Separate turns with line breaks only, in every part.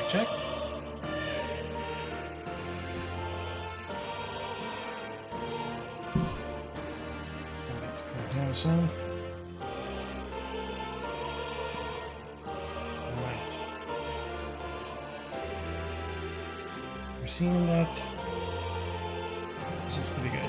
check. I have to come down some. Alright. We're seeing that. This is pretty good.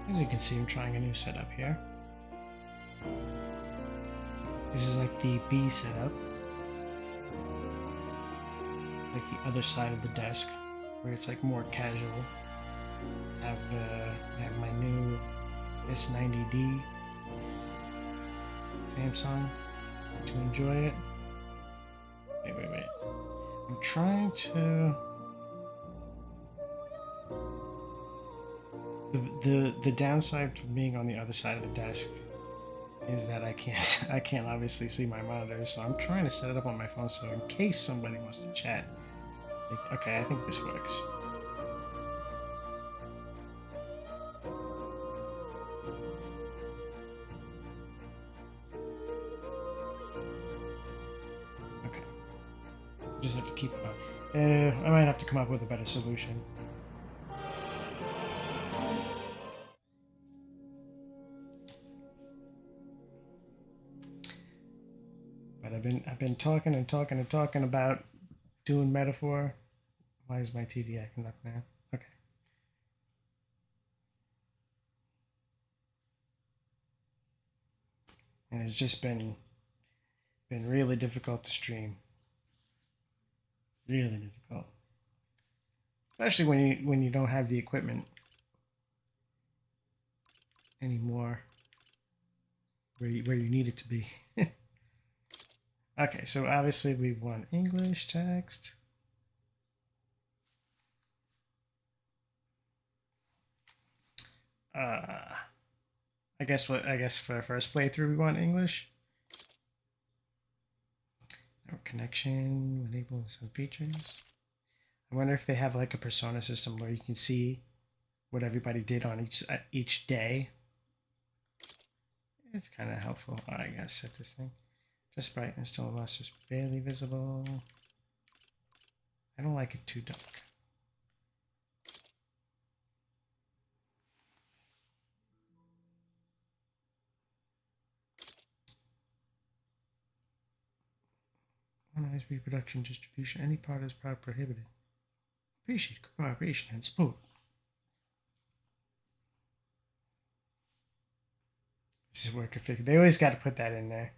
As you can see, I'm trying a new setup here. This is like the B setup. Like the other side of the desk, where it's like more casual. I have my new S90D Samsung to enjoy it. Wait. I'm trying to. The downside to being on the other side of the desk is that I can't obviously see my monitor, so I'm trying to set it up on my phone so in case somebody wants to chat. Like, okay, I think this works. Okay. Just have to keep it up. I might have to come up with a better solution. But I've been talking about doing metaphor. Why is my TV acting up now? Okay. And it's just been really difficult to stream. Really difficult. Especially when you don't have the equipment anymore where you need it to be. Okay, so obviously we want English text. I guess for our first playthrough we want English. Our connection, enable some features. I wonder if they have like a persona system where you can see what everybody did on each day. It's kind of helpful. I gotta set this thing. Just brightness still lost, just barely visible. I don't like it too dark. Unauthorized reproduction, distribution, any part is prohibited. Appreciate cooperation and support. This is worker figure. They always got to put that in there.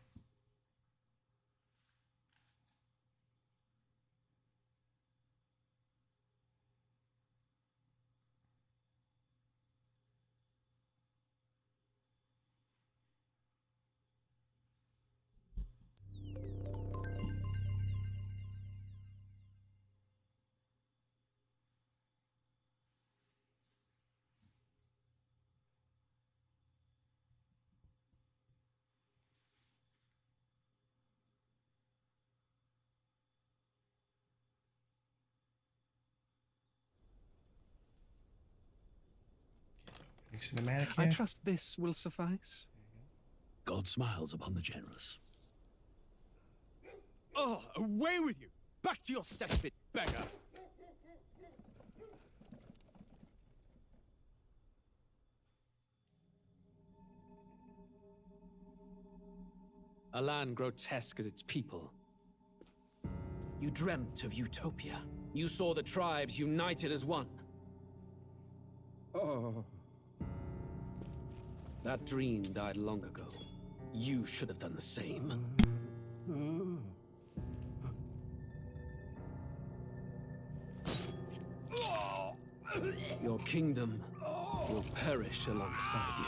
Cinematic here.
I trust this will suffice.
God smiles upon the generous.
Oh, away with you! Back to your cesspit, beggar! A land grotesque as its people. You dreamt of utopia. You saw the tribes united as one.
Oh.
That dream died long ago. You should have done the same. Your kingdom will perish alongside you.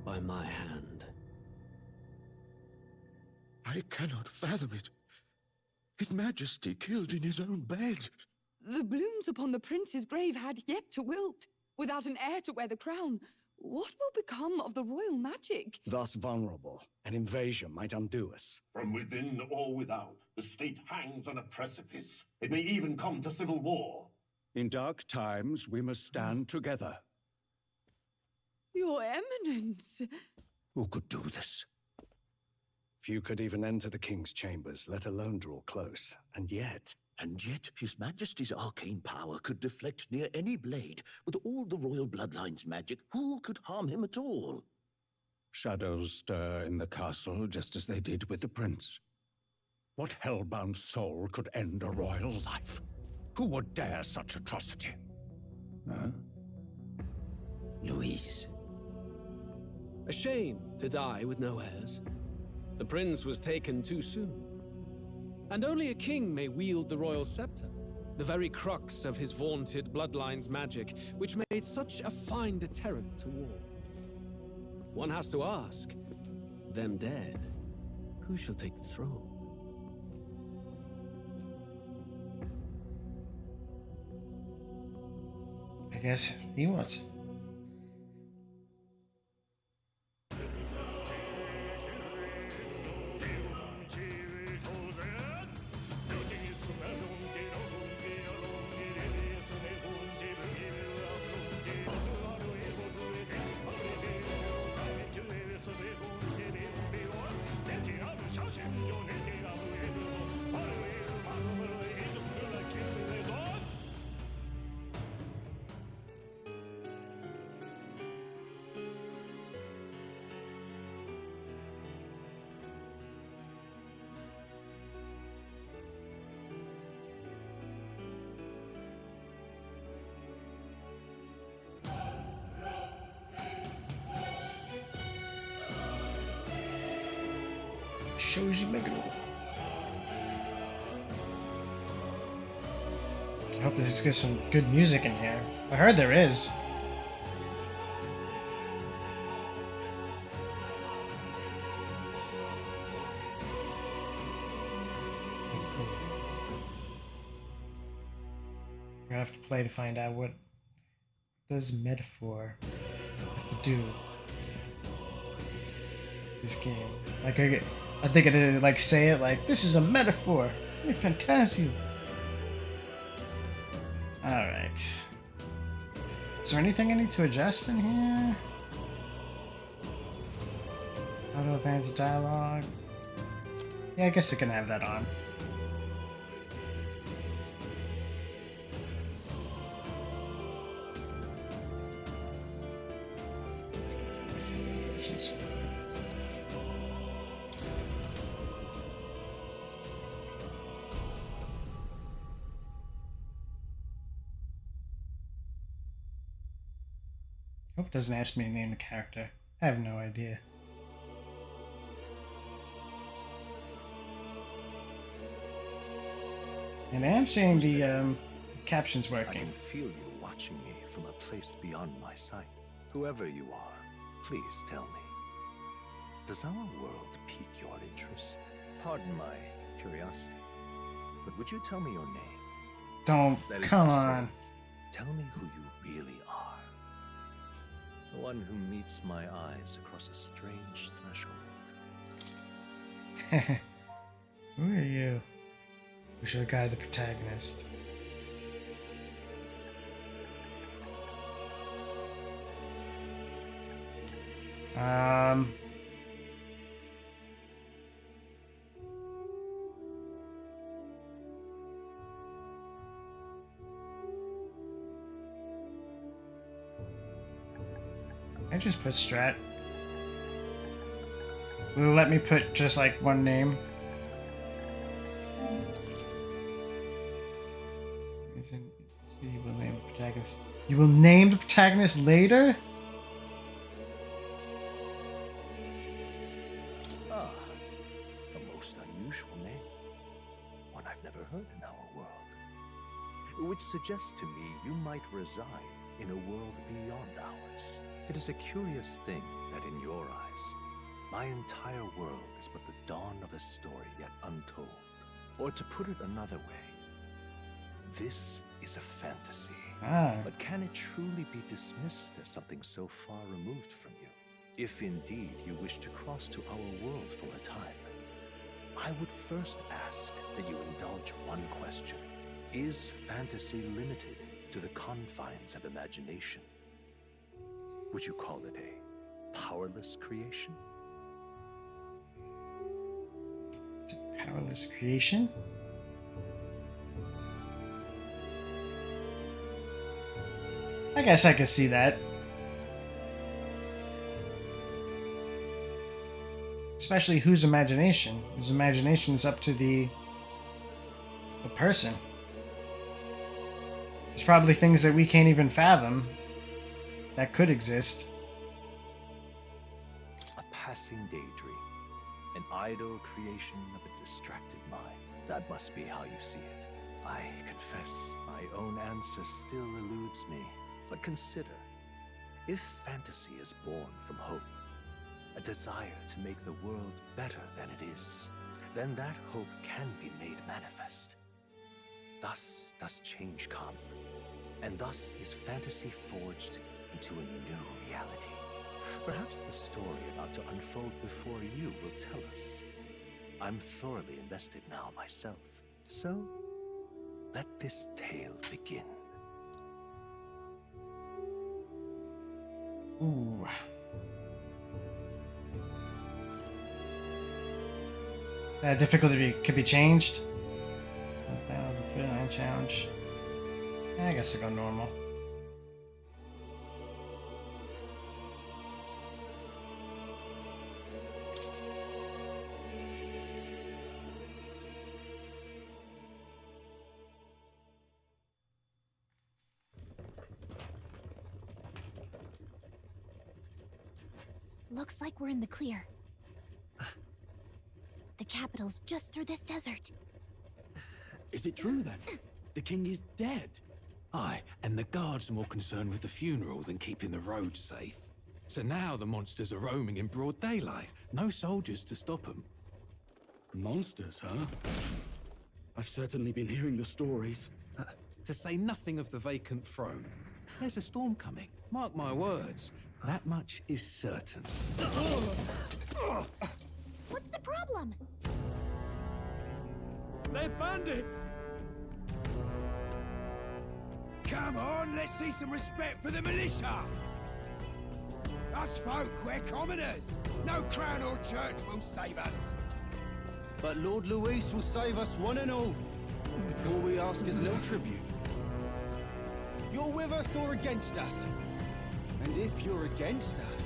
By my hand.
I cannot fathom it. His Majesty killed in his own bed.
The blooms upon the prince's grave had yet to wilt. Without an heir to wear the crown, what will become of the royal magic?
Thus vulnerable, an invasion might undo us.
From within or without, the state hangs on a precipice. It may even come to civil war.
In dark times, we must stand together.
Your Eminence.
Who could do this?
Few could even enter the king's chambers, let alone draw close. And yet
His Majesty's arcane power could deflect near any blade. With all the royal bloodline's magic, who could harm him at all?
Shadows stir in the castle just as they did with the prince. What hellbound soul could end a royal life? Who would dare such atrocity? Huh?
Luis.
A shame to die with no heirs. The prince was taken too soon. And only a king may wield the royal scepter, the very crux of his vaunted bloodline's magic, which made such a fine deterrent to war. One has to ask, them dead, who shall take the throne?
I guess he wants it. Shoji Meguro. I hope this gets some good music in here. I heard there is. I'm gonna have to play to find out what does metaphor have to do this game. Like I think I'd like say it like this is a metaphor. ReFantazio. Alright. Is there anything I need to adjust in here? Auto advance dialogue. Yeah, I guess I can have that on. Hope it doesn't ask me to name the character. I have no idea. And I am seeing the captions
I
working.
can feel you watching me from a place beyond my sight. Whoever you are, please tell me. Does our world pique your interest? Pardon my curiosity, but would you tell me your name?
Don't.
That is
Come
to say,
on.
Tell me who you really are. The one who meets my eyes across a strange threshold.
Who are you? We should guide the protagonist. I just put Strat. Will it let me put just like one name? You will name the protagonist. You will name the protagonist later?
Ah, a most unusual name. One I've never heard in our world. Which suggests to me you might reside in a world beyond ours. It is a curious thing that in your eyes, My entire world is but the dawn of a story yet untold. Or to put it another way, this is a fantasy. But can it truly be dismissed as something so far removed from you? If indeed you wish to cross to our world for a time, I would first ask that you indulge one question. Is fantasy limited to the confines of imagination? Would you call it a powerless creation?
It's a powerless creation? I guess I could see that. Especially whose imagination? Whose imagination is up to the person. There's probably things that we can't even fathom that could exist.
A passing daydream. An idle creation of a distracted mind. That must be how you see it. I confess, my own answer still eludes me. But consider, if fantasy is born from hope, a desire to make the world better than it is, then that hope can be made manifest. Thus does change come, and thus is fantasy forged into a new reality. Perhaps the story about to unfold before you will tell us. I'm thoroughly invested now myself, so let this tale begin.
Ooh. Difficulty could be changed. Challenge. I guess I'll go normal.
Looks like we're in the clear. The capital's just through this desert.
Is it true then? The king is dead? Aye, and the guards are more concerned with the funeral than keeping the roads safe. So now the monsters are roaming in broad daylight. No soldiers to stop them.
Monsters, huh? I've certainly been hearing the stories.
To say nothing of the vacant throne. There's a storm coming. Mark my words. That much is certain.
What's the problem?
They're bandits!
Come on, let's see some respect for the militia! Us folk, we're commoners. No crown or church will save us.
But Lord Luis will save us one and all. All we ask is a little tribute. You're with us or against us? And if you're against us...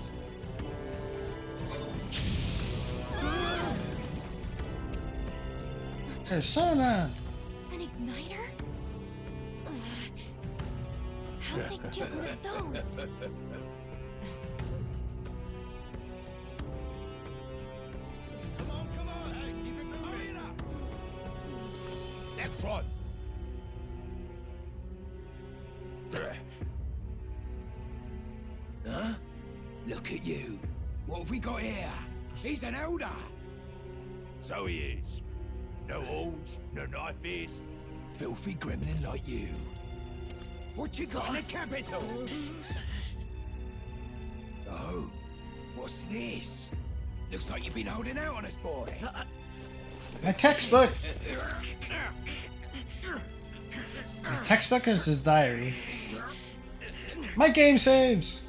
Persona!
An igniter? How'd they get rid of those?
Come on, hey, keep it moving up. Next one. Huh? Look at you. What have we got here? He's an elder. So he is. No horns, no knifes. Filthy gremlin like you. What you got in the capital? Oh, what's this? Looks like you've been holding out on us, boy.
My textbook! His textbook is his diary. My game saves!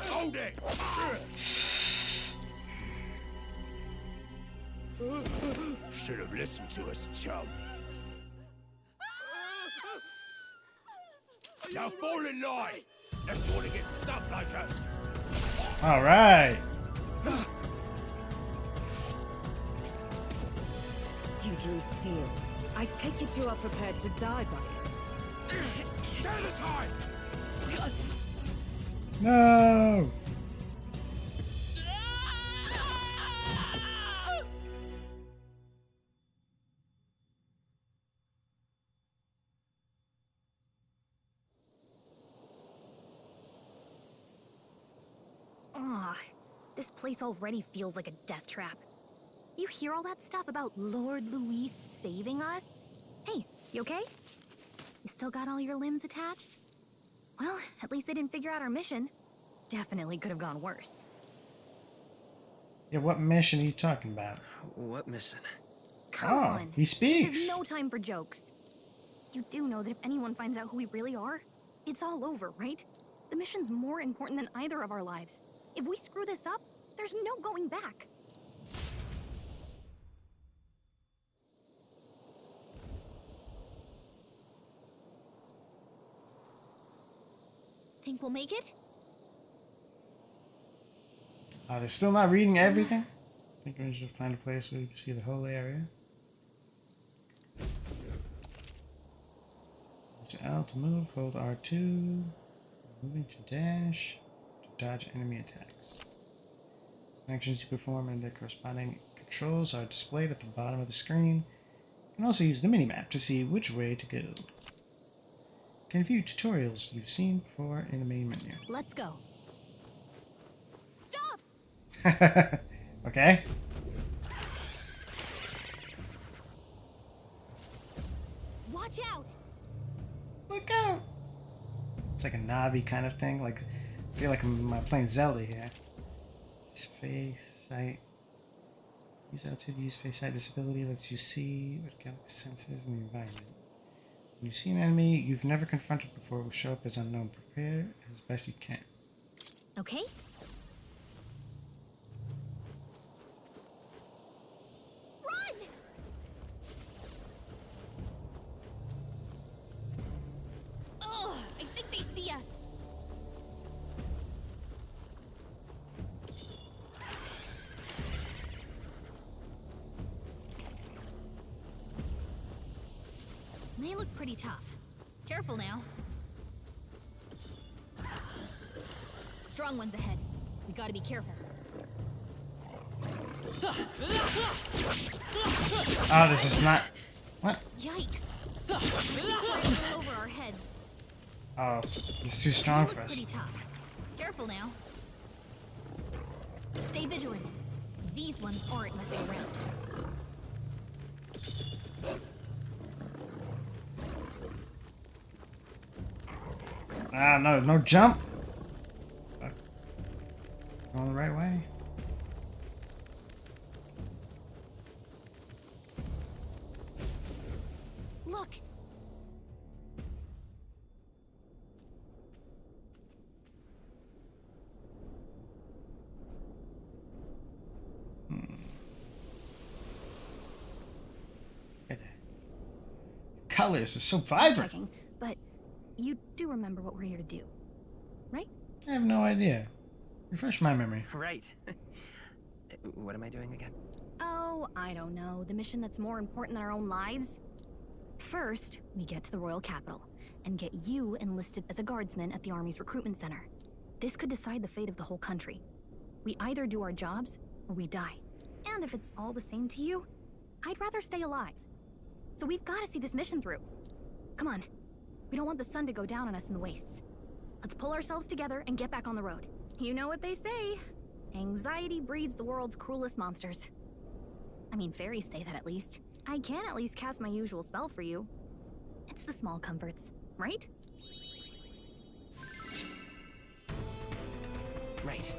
Hold it! Should have listened to us, chum. Now fall in line! Unless you want to get stuck like us.
Alright!
You drew steel. I take it you are prepared to die by it.
Stand aside!
No!
This place already feels like a death trap. You hear all that stuff about Lord Louis saving us? Hey, you okay? You still got all your limbs attached? Well, at least they didn't figure out our mission. Definitely could have gone worse.
Yeah, what mission are you talking about?
What mission?
Come on.
He speaks.
This is no time for jokes. You do know that if anyone finds out who we really are, it's all over, right? The mission's more important than either of our lives. If we screw this up, there's no going back. Think we'll make it?
They're still not reading everything? I think we should find a place where you can see the whole area. Use L to move, hold R2. Moving to dash to dodge enemy attacks. Actions you perform and their corresponding controls are displayed at the bottom of the screen. You can also use the minimap to see which way to go. You can view tutorials you've seen before in the main menu.
Let's go. Stop!
Okay.
Watch out!
Look out! It's like a Navi kind of thing. Like, I feel like I'm playing Zelda here. It's face sight. Use L2 to use face sight disability. Lets you see what galaxy senses in the environment. When you see an enemy you've never confronted before, will show up as unknown. Prepare as best you can.
Okay. Run! Ugh, I think they see us. They look pretty tough. Careful now. Strong ones ahead. We gotta be careful.
Oh, this is not... What?
Yikes. I think we're a little over our heads.
Oh, he's too strong
They
for
look
us.
pretty tough. Careful now. Stay vigilant. These ones aren't messing around.
Ah, no, no jump. Fuck. Going the right way.
Look.
Look at that. The colors are so vibrant.
Checking, but you do remember what we're here to do, right?
I have no idea. Refresh my memory.
Right. What am I doing again?
Oh, I don't know. The mission that's more important than our own lives? First, we get to the royal capital and get you enlisted as a guardsman at the army's recruitment center. This could decide the fate of the whole country. We either do our jobs or we die. And if it's all the same to you, I'd rather stay alive. So we've got to see this mission through. Come on. We don't want the sun to go down on us in the wastes. Let's pull ourselves together and get back on the road. You know what they say. Anxiety breeds the world's cruelest monsters. I mean, fairies say that at least. I can at least cast my usual spell for you. It's the small comforts, right?
Right.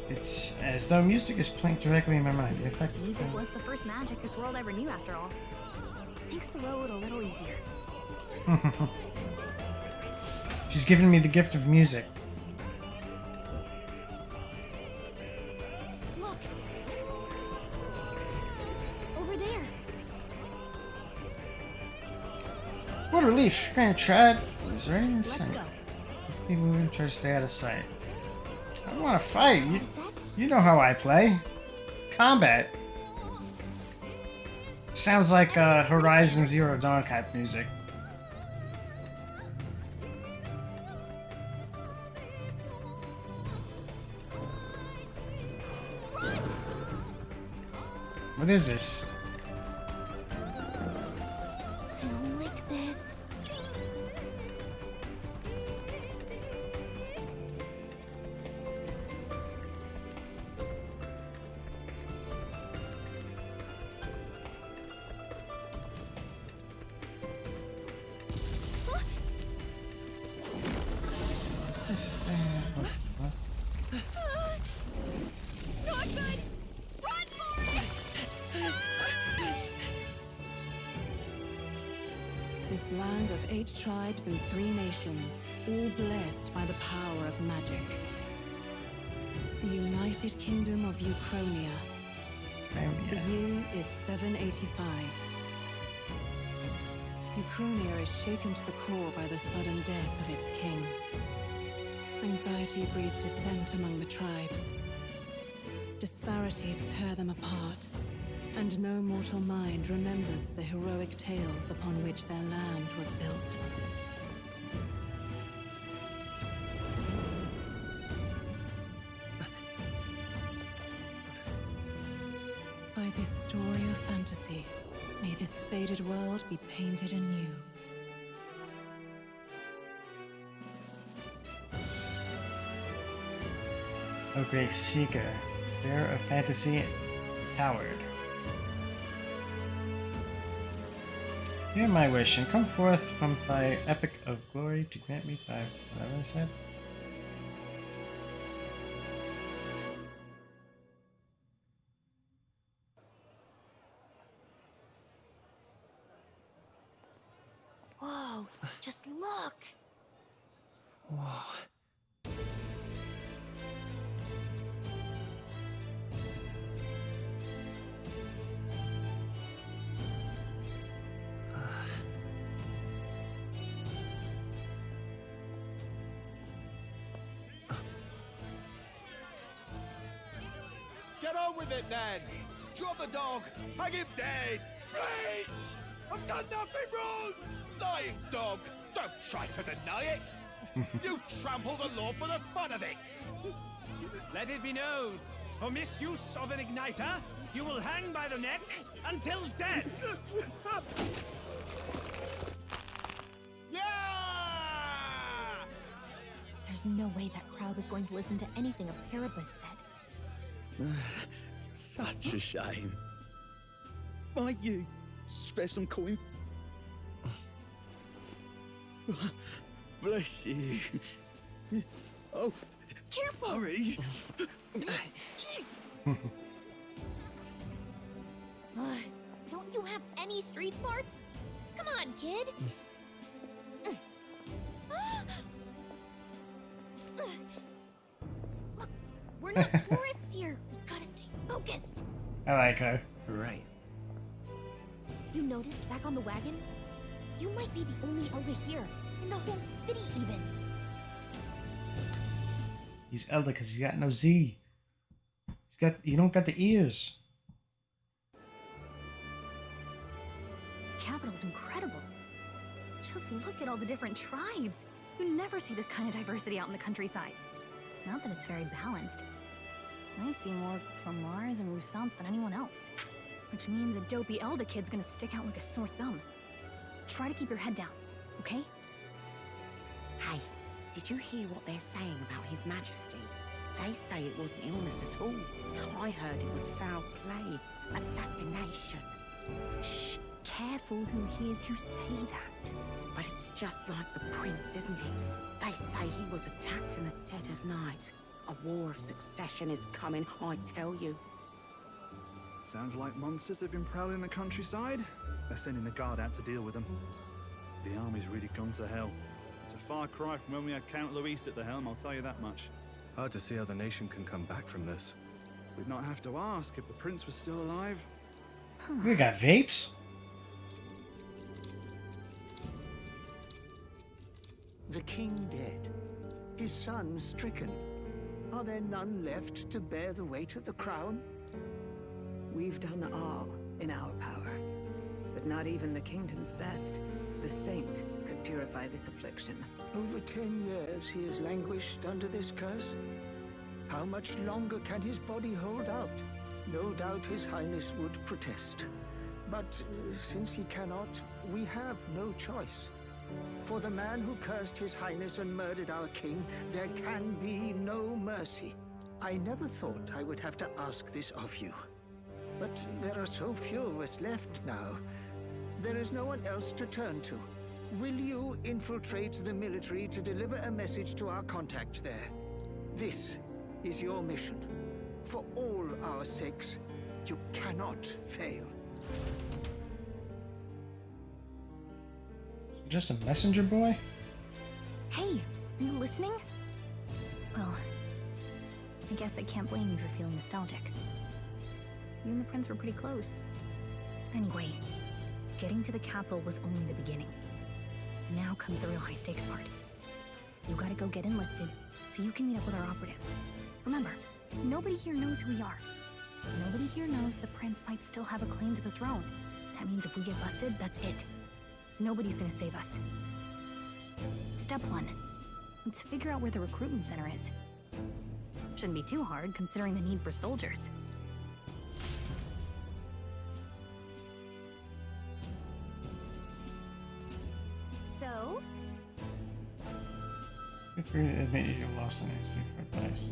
It's as though music is playing directly in my mind. The effect
Music was the first magic this world ever knew, after all. Makes the road a little easier.
She's given me the gift of music.
Look! Over there!
What a relief. Granted, Trad is ready in
Let's
sight.
go.
Just keep moving, try to stay out of sight. I don't want to fight. You know how I play. Combat. Sounds like Horizon Zero Dawn type music. What is this?
I don't like this.
Not good! Run for it!
This land of 8 tribes and 3 nations, all blessed by the power of magic. The United Kingdom of Uchronia. The year is 785. Uchronia is shaken to the core by the sudden death of its king. Anxiety breeds dissent among the tribes. Disparities tear them apart, and no mortal mind remembers the heroic tales upon which their land was built. By this story of fantasy, may this faded world be painted anew.
O great seeker, bearer of fantasy, coward. Hear my wish, and come forth from thy epic of glory to grant me thy whatever I said.
Whoa, just look!
Whoa.
Get on with it, then! Drop the dog! Hang him dead! Please! I've done nothing wrong! Lying dog! Don't try to deny it! You trample the law for the fun of it!
Let it be known, for misuse of an igniter, you will hang by the neck until dead!
Yeah!
There's no way that crowd was going to listen to anything a Paribus said.
Such a shame. Might you spare some coin? Bless you. Oh,
careful!
Hurry!
Don't you have any street smarts? Come on, kid! Look, we're not tourists here. We gotta stay focused.
I like her.
Right.
You noticed back on the wagon? You might be the only elder here, in the whole city even.
He's elder because he's got no Z. You don't got the ears.
Capital's incredible. Just look at all the different tribes. You never see this kind of diversity out in the countryside. Not that it's very balanced. I see more Clamars and Roussants than anyone else. Which means a dopey elder kid's gonna stick out like a sore thumb. Try to keep your head down, okay?
Hey, did you hear what they're saying about His Majesty? They say it wasn't illness at all. I heard it was foul play, assassination.
Shh, careful who hears you say that.
But it's just like the prince, isn't it? They say he was attacked in the dead of night. A war of succession is coming, I tell you.
Sounds like monsters have been prowling the countryside. They're sending the guard out to deal with them. The army's really gone to hell. It's a far cry from when we had Count Luis at the helm, I'll tell you that much.
Hard to see how the nation can come back from this.
We'd not have to ask if the prince was still alive.
We got vapes?
The king dead, his son stricken. Are there none left to bear the weight of the crown?
We've done all in our power, but not even the kingdom's best, the saint, could purify this affliction.
Over 10 years he has languished under this curse. How much longer can his body hold out? No doubt His Highness would protest. But since he cannot, we have no choice. For the man who cursed His Highness and murdered our king, there can be no mercy. I never thought I would have to ask this of you. But there are so few of us left now. There is no one else to turn to. will you infiltrate the military to deliver a message to our contact there? This is your mission. For all our sakes, you cannot fail.
Just a messenger boy?
Hey, are you listening? Well, I guess I can't blame you for feeling nostalgic. You and the prince were pretty close. Anyway, getting to the capital was only the beginning. Now comes the real high-stakes part. You gotta go get enlisted, so you can meet up with our operative. Remember, nobody here knows who we are. Nobody here knows the prince might still have a claim to the throne. That means if we get busted, that's it. Nobody's gonna save us. Step 1. Let's figure out where the recruitment center is. Shouldn't be too hard, considering the need for soldiers. So?
Feel free to admit you lost an XP for advice.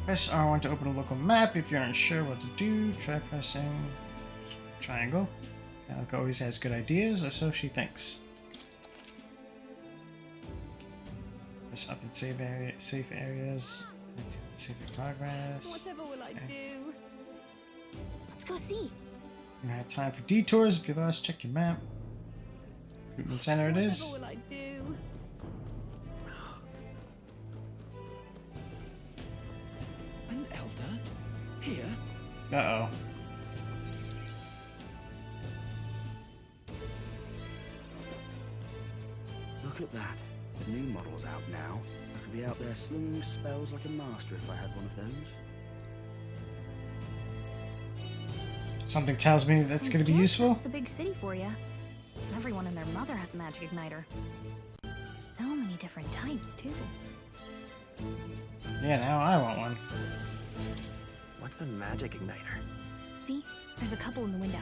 Press R1 to open a local map. If you're unsure what to do, try pressing triangle. Calico always has good ideas, or so she thinks. Press up in safe areas. Save your progress.
Whatever will I do?
Let's go see.
You have time for detours. If you're lost, check your map. Recruitment center it is.
What will I do?
An elder? Here?
Uh-oh.
Look at that. The new model's out now. I could be out there slinging spells like a master if I had one of those.
Something tells me that's going to be useful.
That's the big city for you. Everyone and their mother has a magic igniter. So many different types, too.
Yeah, now I want one.
What's a magic igniter?
See? There's a couple in the window.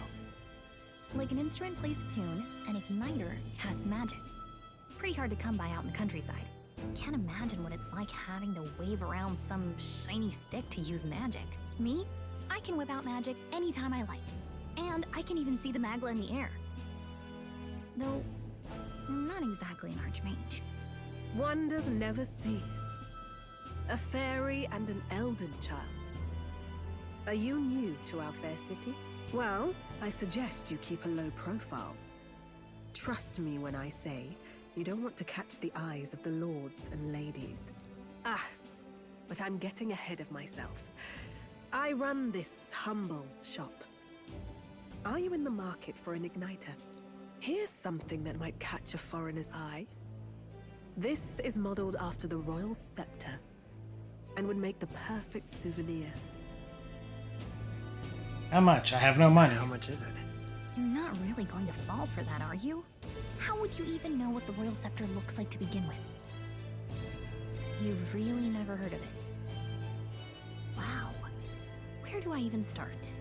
Like an instrument plays a tune, an igniter casts magic. Pretty hard to come by out in the countryside. Can't imagine what it's like having to wave around some shiny stick to use magic. Me? I can whip out magic anytime I like. And I can even see the Magla in the air. Though, I'm not exactly an archmage.
Wonders never cease. A fairy and an elden child. Are you new to our fair city? Well, I suggest you keep a low profile. Trust me when I say you don't want to catch the eyes of the lords and ladies. Ah, but I'm getting ahead of myself. I run this humble shop. Are you in the market for an igniter? Here's something that might catch a foreigner's eye. This is modeled after the royal scepter and would make the perfect souvenir.
How much? I have no money.
How much is it?
You're not really going to fall for that, are you? How would you even know what the royal scepter looks like to begin with? You've really never heard of it. Wow. Where do I even start?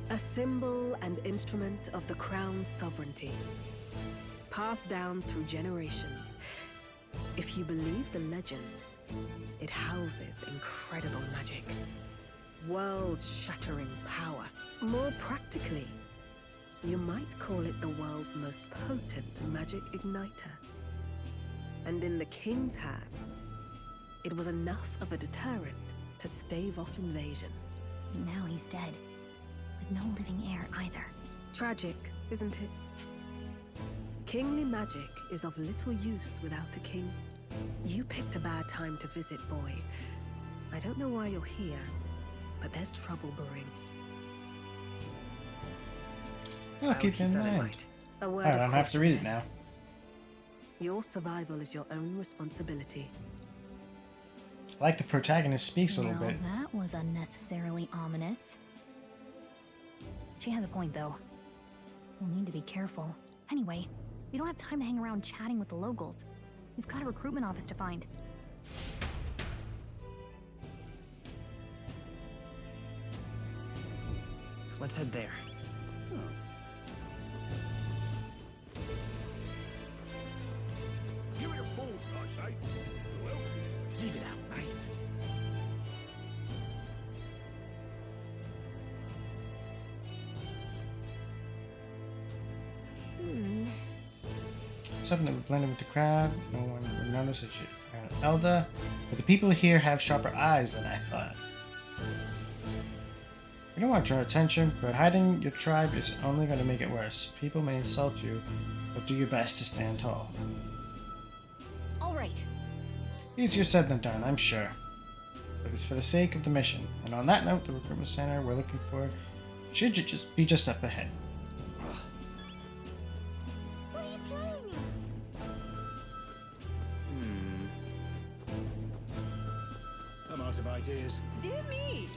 A symbol and instrument of the crown's sovereignty. Passed down through generations. If you believe the legends, it houses incredible magic. World-shattering power. More practically, you might call it the world's most potent magic igniter. And in the king's hands, it was enough of a deterrent to stave off invasion.
Now he's dead. With no living heir either.
Tragic, isn't it? Kingly magic is of little use without a king. You picked a bad time to visit, boy. I don't know why you're here, but there's trouble brewing.
I'll keep it in mind.
A word
Alright,
of
I don't have to read it now.
Your survival is your own responsibility.
I like the protagonist speaks a little
Well,
bit.
that was unnecessarily ominous. She has a point, though. We'll need to be careful. Anyway, we don't have time to hang around chatting with the locals. We've got a recruitment office to find.
Let's head there.
Give it a fold, I say. Well,
Leave it out, mate.
Something that would blend in with the crowd. No one would notice that you're an elder. But the people here have sharper eyes than I thought. You don't want to draw attention, but hiding your tribe is only going to make it worse. People may insult you, but do your best to stand tall.
All right.
Easier said than done, I'm sure. But it's for the sake of the mission. And on that note, the recruitment center we're looking for should just be just up ahead.
What are you playing at?
I'm out of ideas.
Dear me!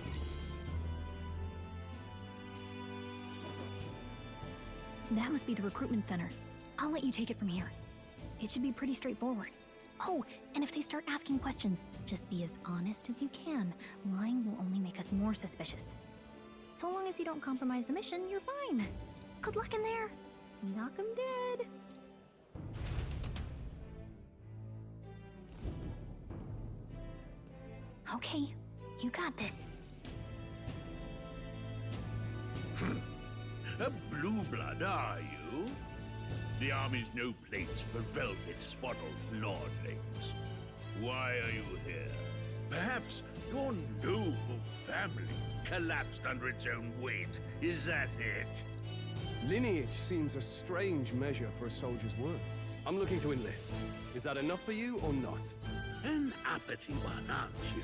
That must be the recruitment center. I'll let you take it from here. It should be pretty straightforward. Oh, and if they start asking questions, just be as honest as you can. Lying will only make us more suspicious. So long as you don't compromise the mission, you're fine. Good luck in there. Knock 'em dead. Okay, you got this.
A blue blood, are you? The army's no place for velvet-swaddled lordlings. Why are you here? Perhaps your noble family collapsed under its own weight. Is that it?
Lineage seems a strange measure for a soldier's worth. I'm looking to enlist. Is that enough for you or not?
An uppity one, aren't you?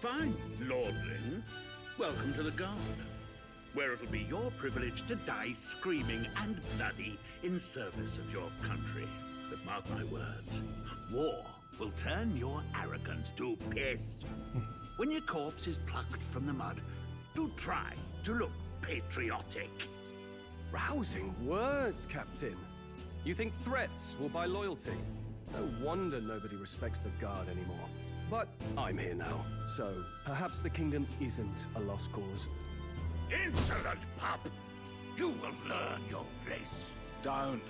Fine, lordling. Welcome to the Guard, where it'll be your privilege to die screaming and bloody in service of your country. But mark my words, war will turn your arrogance to piss. When your corpse is plucked from the mud, do try to look patriotic.
Rousing words, Captain. You think threats will buy loyalty? No wonder nobody respects the Guard anymore. But I'm here now, so perhaps the kingdom isn't a lost cause.
Insolent pup! You will learn your place.
Don't.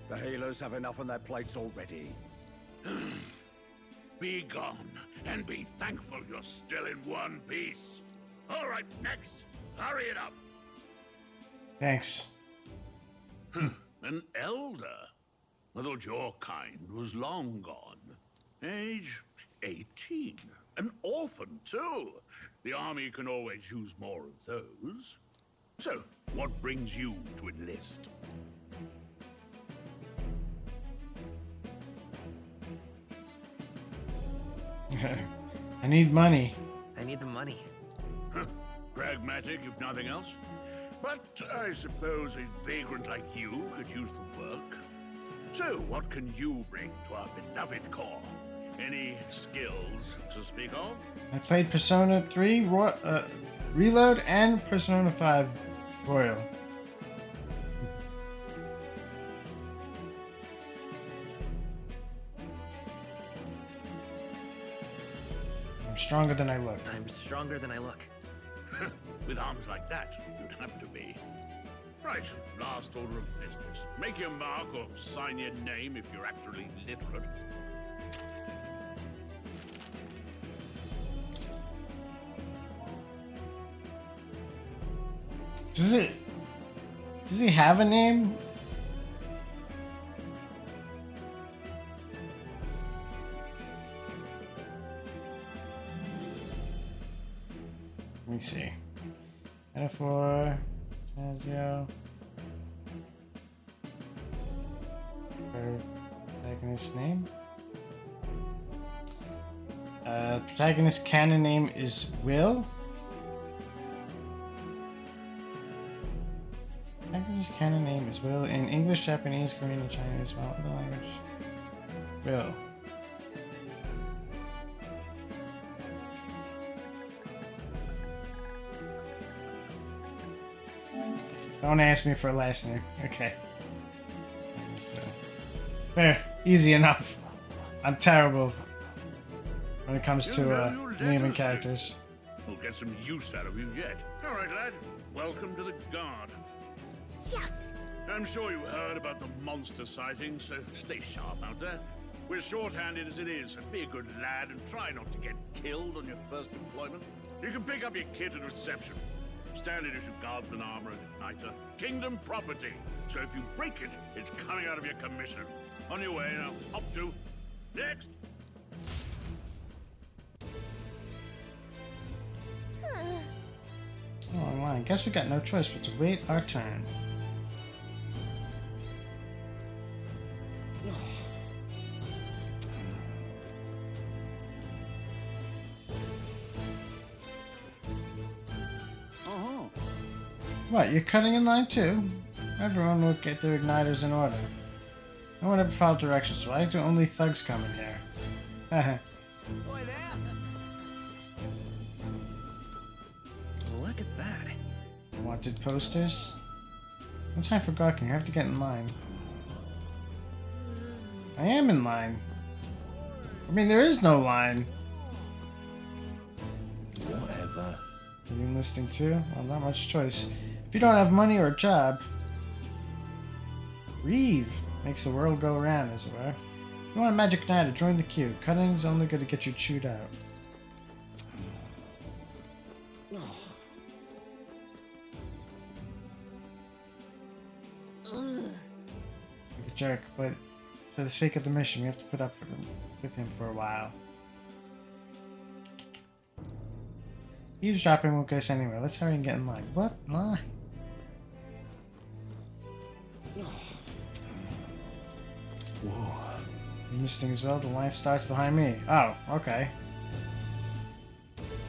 The healers have enough on their plates already.
Be gone, and be thankful you're still in one piece. All right, next. Hurry it up.
Thanks.
An elder? I thought your kind was long gone. Age 18. An orphan, too. The army can always use more of those. So, what brings you to enlist?
I need money.
I need the money.
Pragmatic, if nothing else. But I suppose a vagrant like you could use the work. So, what can you bring to our beloved corps? Any skills to speak of?
I played Persona 3 Reload and Persona 5 Royal. I'm stronger than I look.
I'm stronger than I look.
With arms like that, you'd have to be. Right, last order of business. Make your mark or sign your name if you're actually literate.
Does he have a name? Let me see. Metaphor, ReFantazio. Protagonist name. Protagonist canon name is Will. Protagonist canon name is Will in English, Japanese, Korean, and Chinese. Well, other language. Will. Don't ask me for a last name. Okay. There. Easy enough. I'm terrible when it comes to naming characters.
We'll get some use out of you yet. All right, lad. Welcome to the Guard.
Yes!
I'm sure you heard about the monster sightings, so stay sharp out there. We're short-handed as it is, so be a good lad and try not to get killed on your first deployment. You can pick up your kit at reception. Standard issue guardsman armor and igniter. Kingdom property. So if you break it, it's coming out of your commission. On your way now. Up to. Next.
Oh, line. Guess we got no choice but to wait our turn. What, you're cutting in line too? Everyone will get their igniters in order. No one ever followed directions, so why do only thugs come in here? Haha.
Look at that.
Wanted posters? No time for gawking, I have to get in line. I am in line. I mean, there is no line.
Whatever.
Are you enlisting too? Well, not much choice. If you don't have money or a job, Reeve makes the world go around, as it were. If you want a magic igniter, join the queue. Cutting's only going to get you chewed out. Like a jerk, but for the sake of the mission, we have to put up with him for a while. Eavesdropping won't get us anywhere. Let's hurry and get in line. What? Line?
Whoa.
Enlisting as well? The line starts behind me. Oh, okay.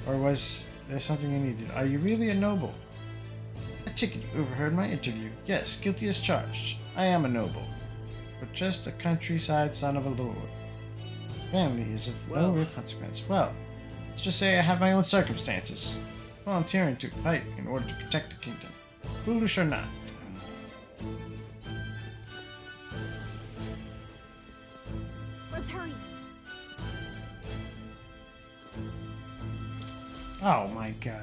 Or was there something you needed? Are you really a noble? I take it you overheard my interview. Yes, guilty as charged. I am a noble. But just a countryside son of a lord. Family is of no real consequence. Well, let's just say I have my own circumstances. Volunteering to fight in order to protect the kingdom. Foolish or not.
Let's hurry.
Oh my god.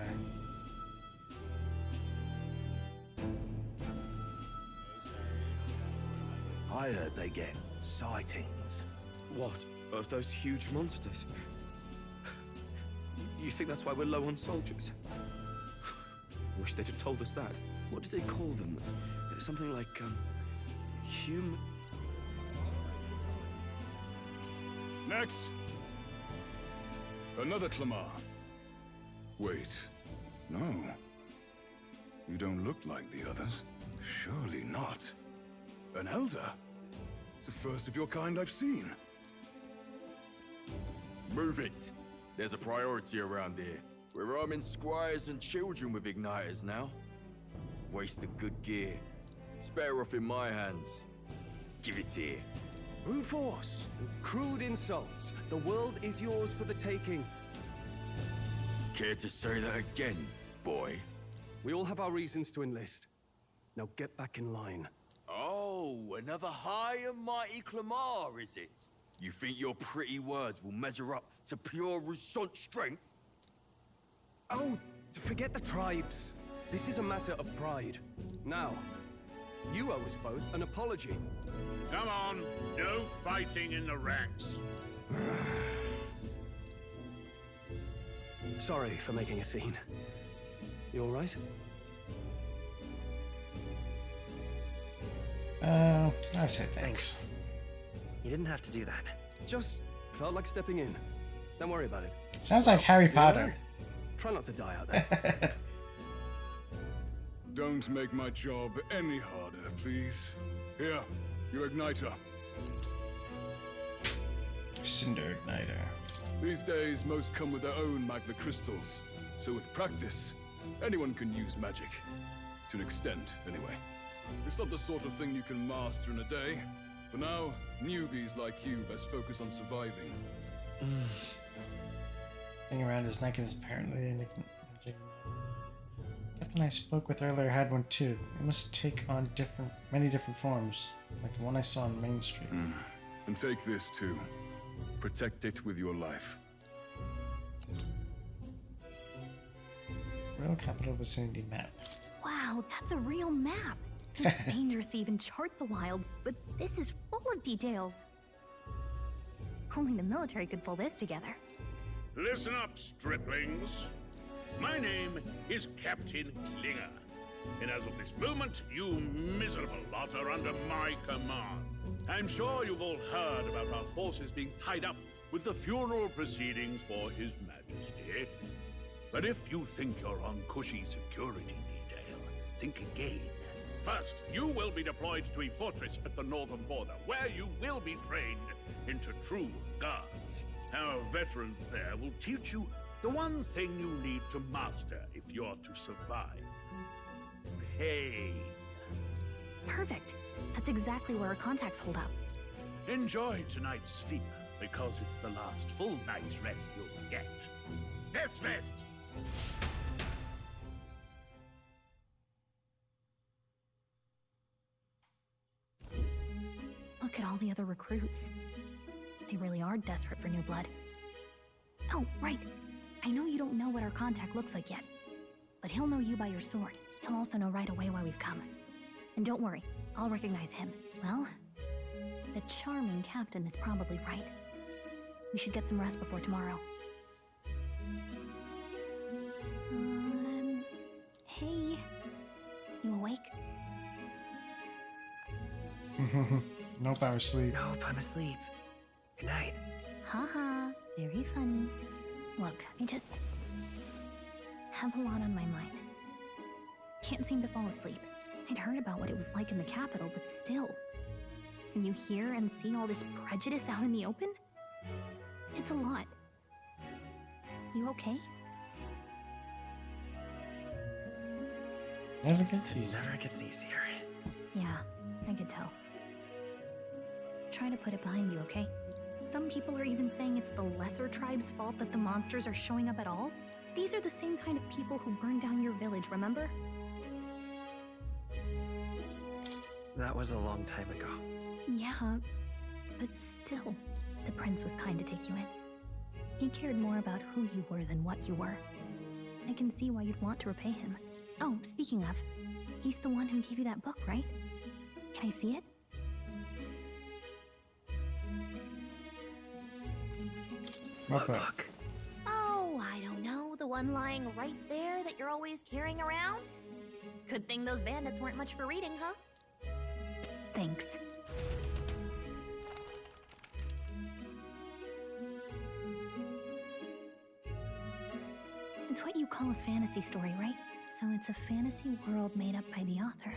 I heard they get sightings.
What? Of those huge monsters? You think that's why we're low on soldiers? Wish they'd have told us that. What do they call them? Something like, human...
Next! Another Clamar. Wait, no. You don't look like the others. Surely not. An elder? It's the first of your kind I've seen.
Move it. There's a priority around here. We're arming squires and children with igniters now. Wasted good gear. It's better off in my hands. Give it here.
Brute force. Crude insults. The world is yours for the taking.
Care to say that again, boy?
We all have our reasons to enlist. Now get back in line.
Oh, another high and mighty Clamar, is it? You think your pretty words will measure up to pure Rousant strength?
Oh, forget the tribes. This is a matter of pride. Now, you owe us both an apology.
Come on, no fighting in the ranks.
Sorry for making a scene. You all right?
I say thanks.
You didn't have to do that.
Just felt like stepping in. Don't worry about it.
Sounds like Harry
See you
Potter.
around. Try not to die out there.
Don't make my job any harder, please. Here, your igniter.
Cinder igniter.
These days, most come with their own magna crystals. So with practice, anyone can use magic. To an extent, anyway. It's not the sort of thing you can master in a day. For now, newbies like you best focus on surviving.
Thing around his neck is apparently a magic. Captain I spoke with earlier had one too. It must take on many different forms, like the one I saw on Main Street.
And take this too. Protect it with your life.
Royal Capital Vicinity Map.
Wow, that's a real map. It's dangerous to even chart the wilds, but this is full of details. Only the military could pull this together.
Listen up, striplings. My name is Captain Klinger, and as of this moment, you miserable lot are under my command. I'm sure you've all heard about our forces being tied up with the funeral proceedings for His Majesty. But if you think you're on cushy security detail, think again. First, you will be deployed to a fortress at the northern border, where you will be trained into true guards. Our veterans there will teach you the one thing you need to master if you're to survive. Pain.
Perfect. That's exactly where our contacts hold up.
Enjoy tonight's sleep, because it's the last full night's rest you'll get. Dismissed!
Look at all the other recruits. They really are desperate for new blood. Oh, right. I know you don't know what our contact looks like yet, but he'll know you by your sword. He'll also know right away why we've come. And don't worry, I'll recognize him. Well, the charming captain is probably right. We should get some rest before tomorrow. Hey. You awake?
Nope, I was asleep.
Nope, I'm asleep. Good night.
Haha, very funny. Look, I just have a lot on my mind. Can't seem to fall asleep. I'd heard about what it was like in the capital, but still. When you hear and see all this prejudice out in the open, it's a lot. You okay?
Never gets easier.
Never gets easier.
Yeah, I could tell. Try to put it behind you, okay? Some people are even saying it's the lesser tribe's fault that the monsters are showing up at all. These are the same kind of people who burned down your village, remember?
That was a long time ago.
Yeah, but still, the prince was kind to take you in. He cared more about who you were than what you were. I can see why you'd want to repay him. Oh, speaking of, he's the one who gave you that book, right? Can I see it?
What book?
Oh, I don't know. The one lying right there that you're always carrying around? Good thing those bandits weren't much for reading, huh? Thanks. It's what you call a fantasy story, right? So it's a fantasy world made up by the author.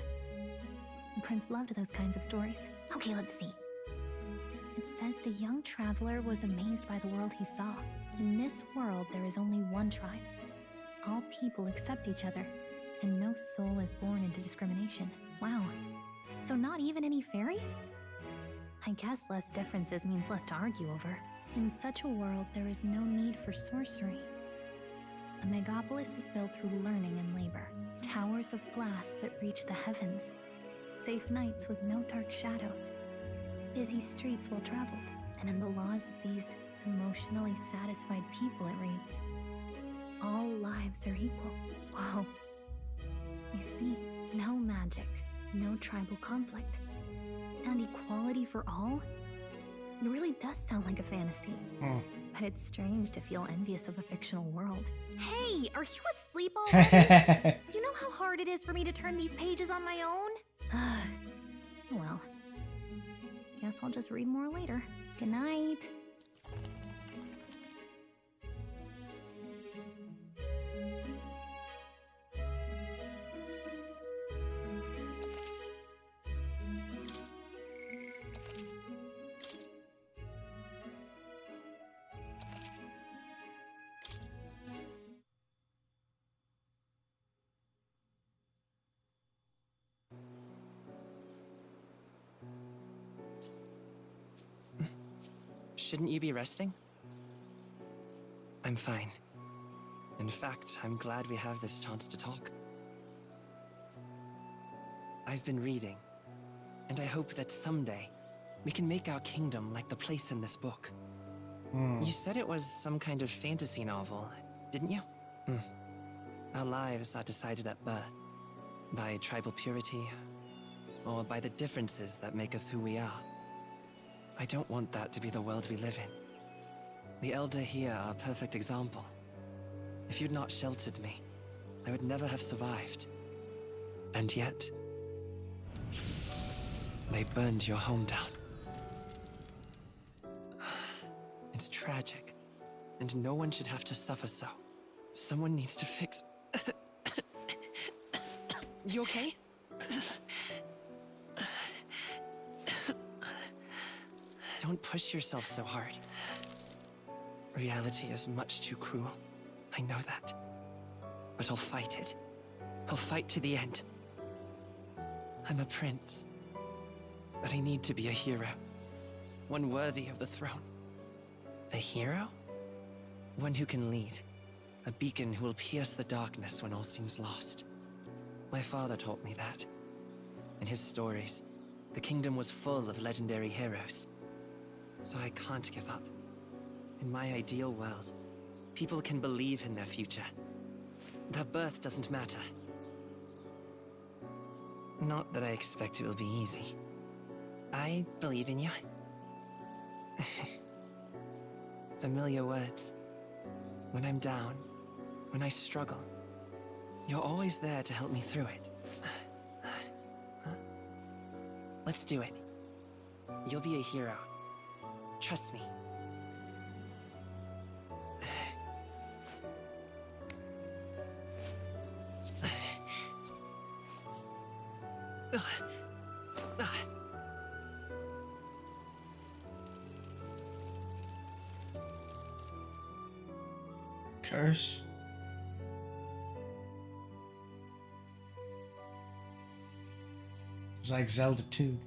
The prince loved those kinds of stories. Okay, let's see. It says the young traveler was amazed by the world he saw. In this world, there is only one tribe. All people accept each other, and no soul is born into discrimination. Wow. So not even any fairies? I guess less differences means less to argue over. In such a world, there is no need for sorcery. A megapolis is built through learning and labor. Towers of glass that reach the heavens. Safe nights with no dark shadows. Busy streets well traveled. And in the laws of these emotionally satisfied people, it reads, all lives are equal. Whoa. You see, no magic, no tribal conflict, and equality for all? It really does sound like a fantasy. But it's strange to feel envious of a fictional world. Hey, are you asleep already? You know how hard it is for me to turn these pages on my own? Well, guess I'll just read more later. Good night.
Shouldn't you be resting? I'm fine. In fact, I'm glad we have this chance to talk. I've been reading, and I hope that someday we can make our kingdom like the place in this book. You said it was some kind of fantasy novel, didn't you? Our lives are decided at birth, by tribal purity, or by the differences that make us who we are. I don't want that to be the world we live in. The Elder here are a perfect example. If you'd not sheltered me, I would never have survived. And yet, they burned your home down. It's tragic, and no one should have to suffer so. Someone needs to fix... You okay? Don't push yourself so hard. Reality is much too cruel. I know that. But I'll fight it. I'll fight to the end. I'm a prince. But I need to be a hero. One worthy of the throne. A hero? One who can lead. A beacon who will pierce the darkness when all seems lost. My father taught me that. In his stories, the kingdom was full of legendary heroes. So I can't give up. In my ideal world, people can believe in their future. Their birth doesn't matter. Not that I expect it will be easy. I believe in you. Familiar words. When I'm down, when I struggle, you're always there to help me through it. Let's do it. You'll be a hero. Trust me.
Curse. It's like Zelda 2.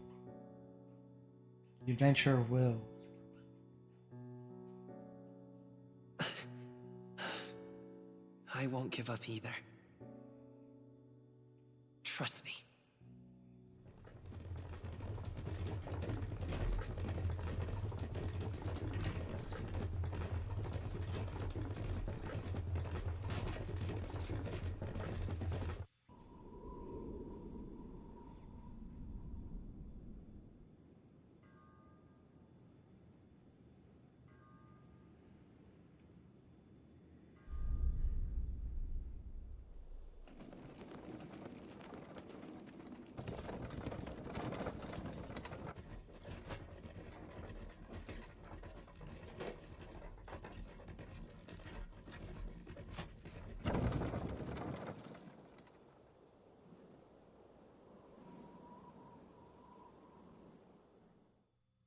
The Adventure of Will.
I won't give up either. Trust me.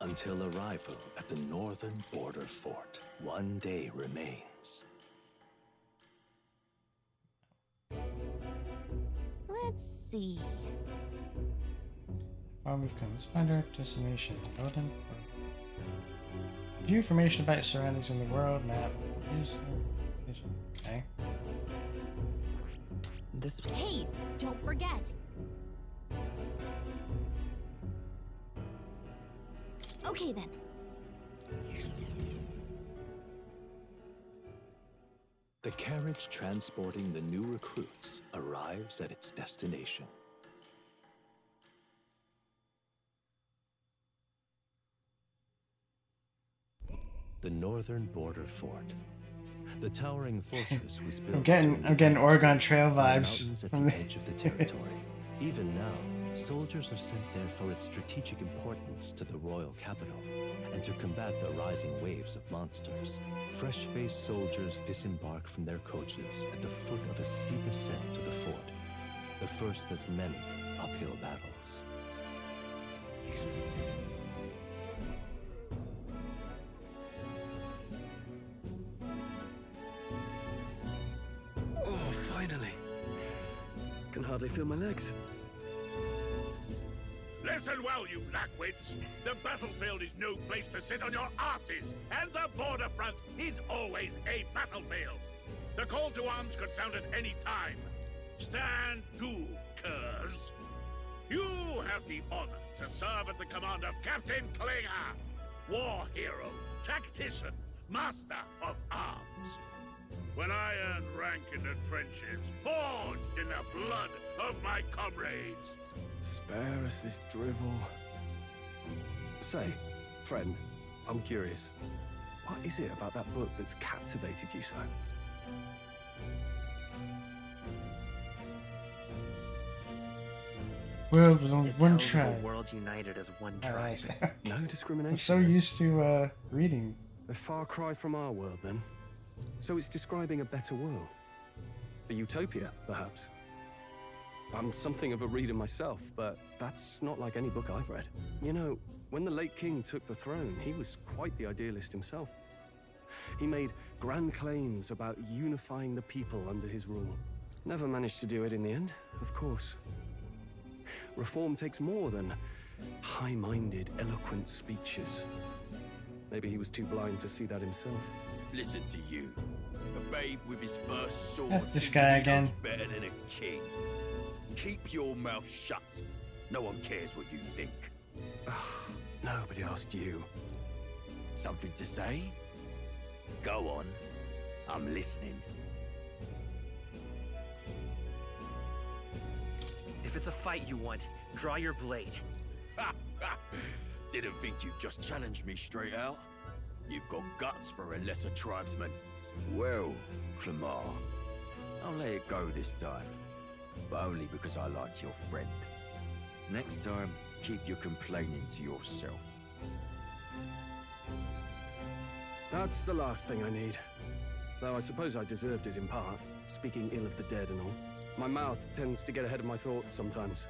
Until arrival at the northern border fort, one day remains.
Let's see.
Far we've come. Let's find our destination. Northern. View information about your surroundings in the world map. Okay.
This.
Hey, don't forget. Okay then.
The carriage transporting the new recruits arrives at its destination. The northern border fort. The towering fortress was built.
I'm getting Oregon Trail vibes
mountains at
from
the edge of the territory. Even now, soldiers are sent there for its strategic importance to the royal capital and to combat the rising waves of monsters. Fresh-faced soldiers disembark from their coaches at the foot of a steep ascent to the fort, the first of many uphill battles.
Oh, finally. Can hardly feel my legs.
Listen well, you lackwits. The battlefield is no place to sit on your asses, and the border front is always a battlefield. The call to arms could sound at any time. Stand to, curs. You have the honor to serve at the command of Captain Klinger, war hero, tactician, master of arms. When I earned rank in the trenches, forged in the blood of my comrades.
Spare us this drivel. Say, friend, I'm curious. What is it about that book that's captivated you so?
World with only
It
one
tells of a
tribe.
world united as one
Oh, I
tribe.
see.
No discrimination.
I'm so used to reading.
A far cry from our world, then. So it's describing a better world. A utopia, perhaps. I'm something of a reader myself, but that's not like any book I've read. You know, when the late king took the throne, he was quite the idealist himself. He made grand claims about unifying the people under his rule. Never managed to do it in the end, of course. Reform takes more than high-minded, eloquent speeches. Maybe he was too blind to see that himself.
Listen to you. A babe with his first sword.
This
thinking
guy
he
again.
knows better than a king. Keep your mouth shut. No one cares what you think.
Nobody asked you.
Something to say? Go on. I'm listening.
If it's a fight you want, draw your blade.
Didn't think you'd just challenge me straight out. You've got guts for a lesser tribesman. Well, Clemar, I'll let it go this time. But only because I like your friend. Next time, keep your complaining to yourself.
That's the last thing I need. Though I suppose I deserved it in part, speaking ill of the dead and all. My mouth tends to get ahead of my thoughts sometimes.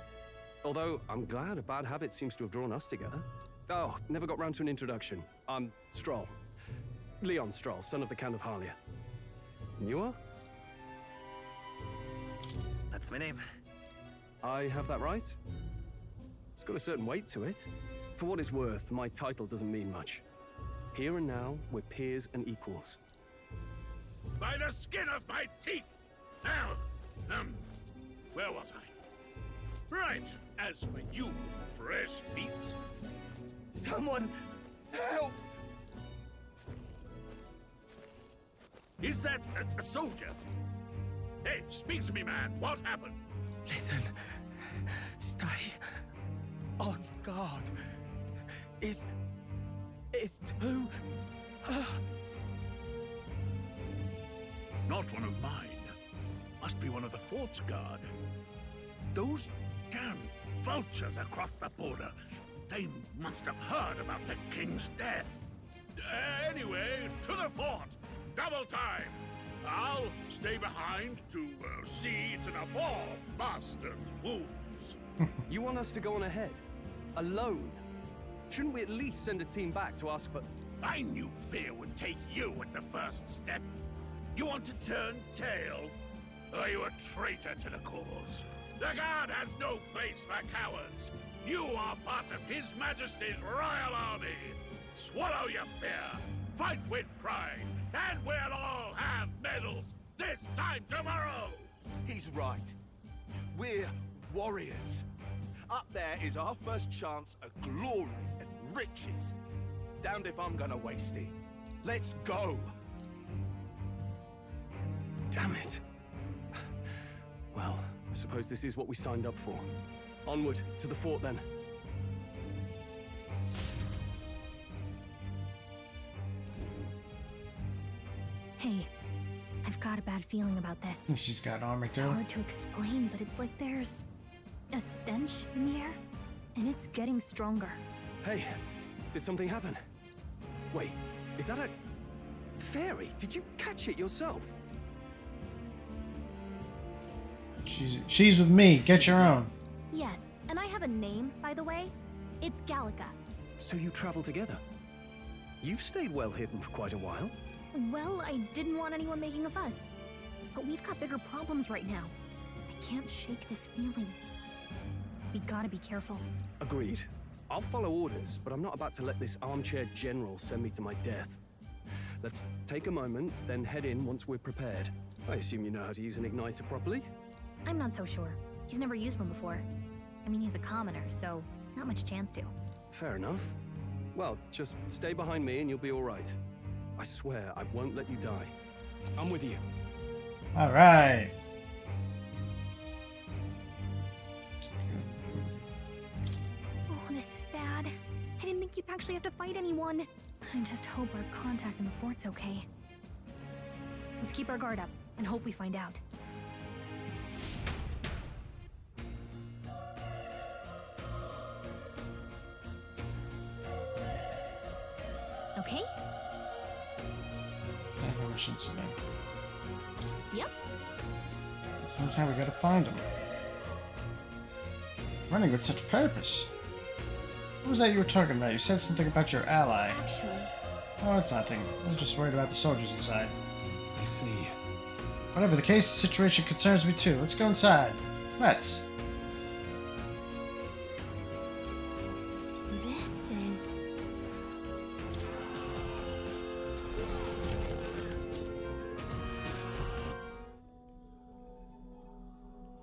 Although, I'm glad a bad habit seems to have drawn us together. Oh, never got round to an introduction. I'm Stroll. Leon Stroll, son of the Count of Harlia. And you are?
That's my name.
I have that right? It's got a certain weight to it. For what it's worth, my title doesn't mean much. Here and now, we're peers and equals.
By the skin of my teeth! Now, where was I? Right, as for you, fresh meat.
Someone help!
Is that a soldier? Hey, speak to me, man. What happened?
Listen. Stay on guard. It's too...
Not one of mine. Must be one of the fort's guard. Those damn vultures across the border. They must have heard about the king's death. Anyway, to the fort. Double time. I'll stay behind to see to the poor bastard's wounds.
You want us to go on ahead? Alone? Shouldn't we at least send a team back to ask for...
I knew fear would take you at the first step. You want to turn tail? Are you a traitor to the cause? The guard has no place for cowards. You are part of His Majesty's Royal Army. Swallow your fear. Fight with pride. And we'll all have medals this time tomorrow.
He's right. We're warriors. Up there is our first chance at glory and riches. Damned if I'm gonna waste it. Let's go.
Damn it. Well, I suppose this is what we signed up for. Onward, to the fort then.
Hey, I've got a bad feeling about this.
She's got armor
It's
too.
hard to explain, but it's like there's a stench in the air, and it's getting stronger.
Hey, did something happen? Wait, is that a... fairy? Did you catch it yourself?
She's with me. Get your own.
Yes, and I have a name, by the way. It's Gallica.
So you travel together? You've stayed well hidden for quite a while.
Well, I didn't want anyone making a fuss. But we've got bigger problems right now. I can't shake this feeling. We gotta be careful.
Agreed. I'll follow orders, but I'm not about to let this armchair general send me to my death. Let's take a moment, then head in once we're prepared. I assume you know how to use an igniter properly?
I'm not so sure. He's never used one before. I mean, he's a commoner, so not much chance to.
Fair enough. Well, just stay behind me and you'll be all right. I swear I won't let you die. I'm with you.
All right.
Oh, this is bad. I didn't think you'd actually have to fight anyone. I just hope our contact in the fort's okay. Let's keep our guard up. and hope we find out. Okay?
Missions in there.
Yep.
Sometime we gotta find them. Running with such purpose. What was that you were talking about? You said something about your ally.
Actually.
Oh, it's nothing. I was just worried about the soldiers inside.
I see.
Whatever the case, the situation concerns me too. Let's go inside. Let's.
This is...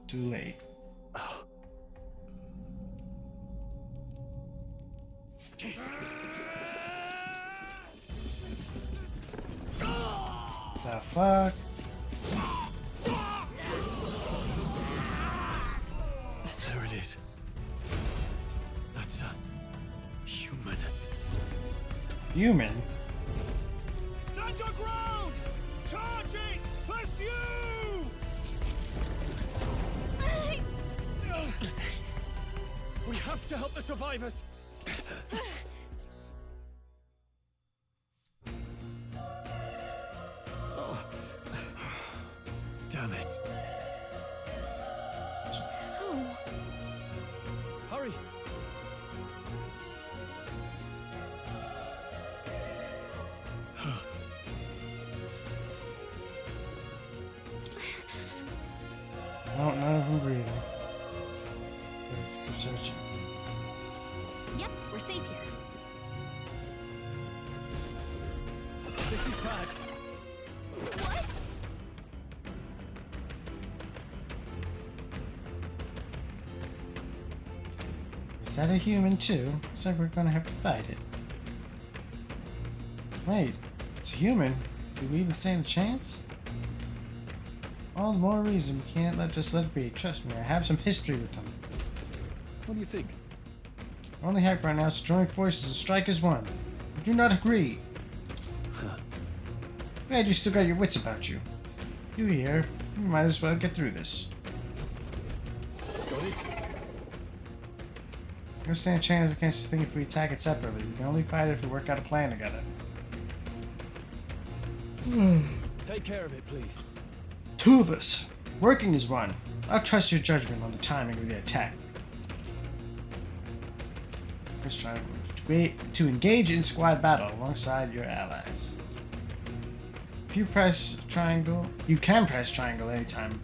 Too late. The fuck?
There it is. That's a human.
Human?
Stand your ground! Charging! Pursue!
We have to help the survivors!
Oh. Damn it.
Oh.
Hurry!
No, none of them breathing. Let's keep searching.
Yep, we're safe here.
This is bad.
What?
Is that a human too? Looks like we're gonna have to fight it. Wait, it's a human? Do we even stand a chance? All the more reason we can't just let it be. Trust me, I have some history with them.
What do you think?
Our only hope right now is to join forces and strike as one. Would you not agree? Glad you still got your wits about you. You here, we might as well get through this.
Got it?
We don't stand a chance against this thing if we attack it separately. We can only fight it if we work out a plan together.
Take care of it, please.
Two of us, working as one. I'll trust your judgment on the timing of the attack. Let's try to engage in squad battle alongside your allies. If you press triangle, you can press triangle anytime.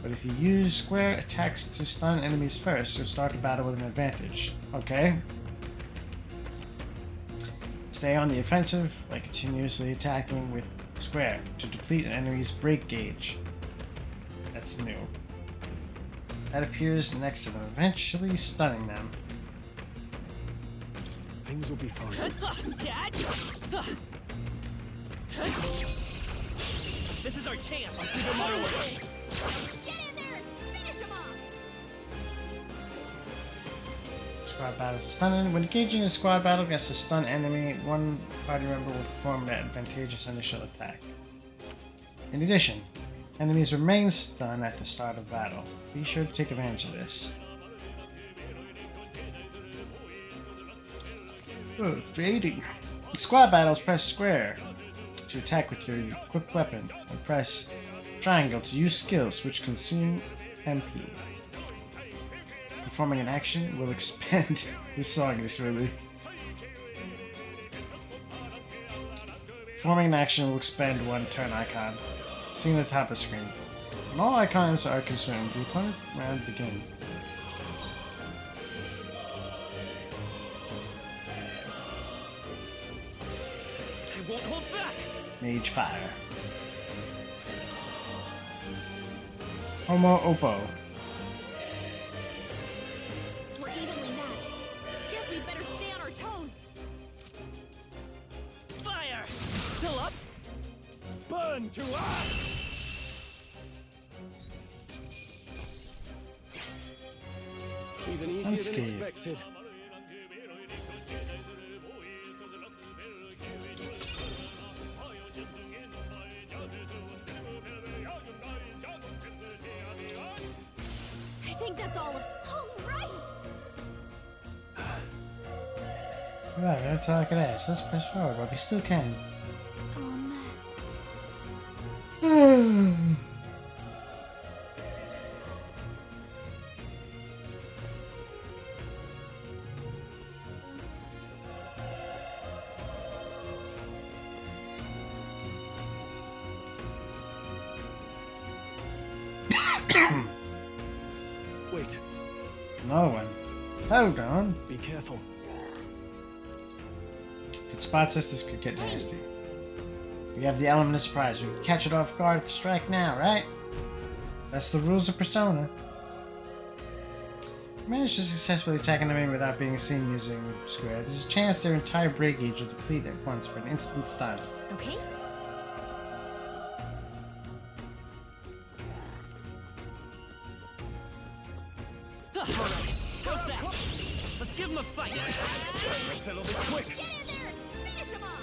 But if you use square attacks to stun enemies first, you'll start the battle with an advantage. Okay? Stay on the offensive by continuously attacking with square to deplete an enemy's break gauge. That's new. That appears next to them, eventually stunning them.
Things will be fine.
This is our chance!
I'll give him my order.
Get in there! Finish him off!
Squad battles with stun. When engaging in a squad battle against a stun enemy, one party member will perform an advantageous initial attack. In addition, enemies remain stunned at the start of battle. Be sure to take advantage of this. Oh, fading. In squad battles, press square to attack with your equipped weapon, and press triangle to use skills which consume MP. Performing an action will expend. This song is really. Performing an action will expend one turn icon, seen at the top of the screen. When all icons are consumed, the opponent's round begins.
I won't hold back!
Mage Fire. Homo Oppo.
We're evenly matched. Guess we better stay on our toes.
Fire! Still up?
Burn to ash! Even easier
Unscathed.
than expected.
Right, that's all I could ask. Let's press forward, but we still can.
Wait.
Another one. Hold on.
Be careful.
If it spots us, this could get nasty. We have the element of surprise. We can catch it off guard if we strike now, right? That's the rules of Persona. We managed to successfully attack an enemy without being seen using square. There's a chance their entire break gauge will deplete at once for an instant stun.
Okay.
How's that? Let's give him a fight.
Let's settle this quick.
Get in there! Finish him off!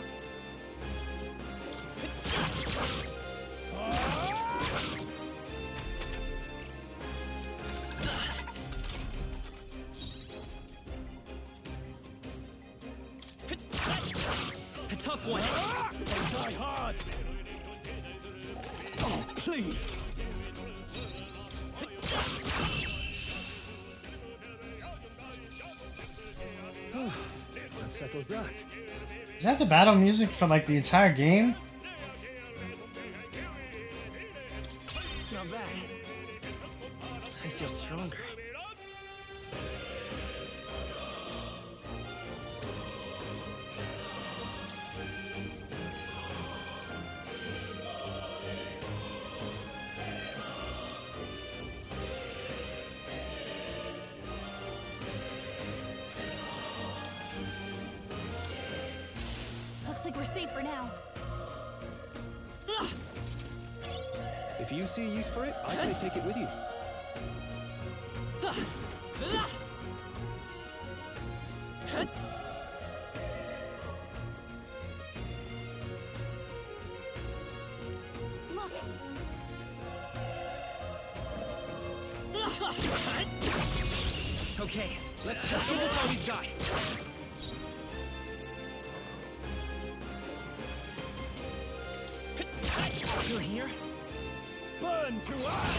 A tough one.
Die hard. Oh, please. That settles that.
Is that the battle music for like the entire game?
Not bad. I feel stronger.
Looks like we're safe for now.
If you see a use for it, I say take it with you.
Look!
Okay, let's give this all he's got. You're here?
Burn to ash!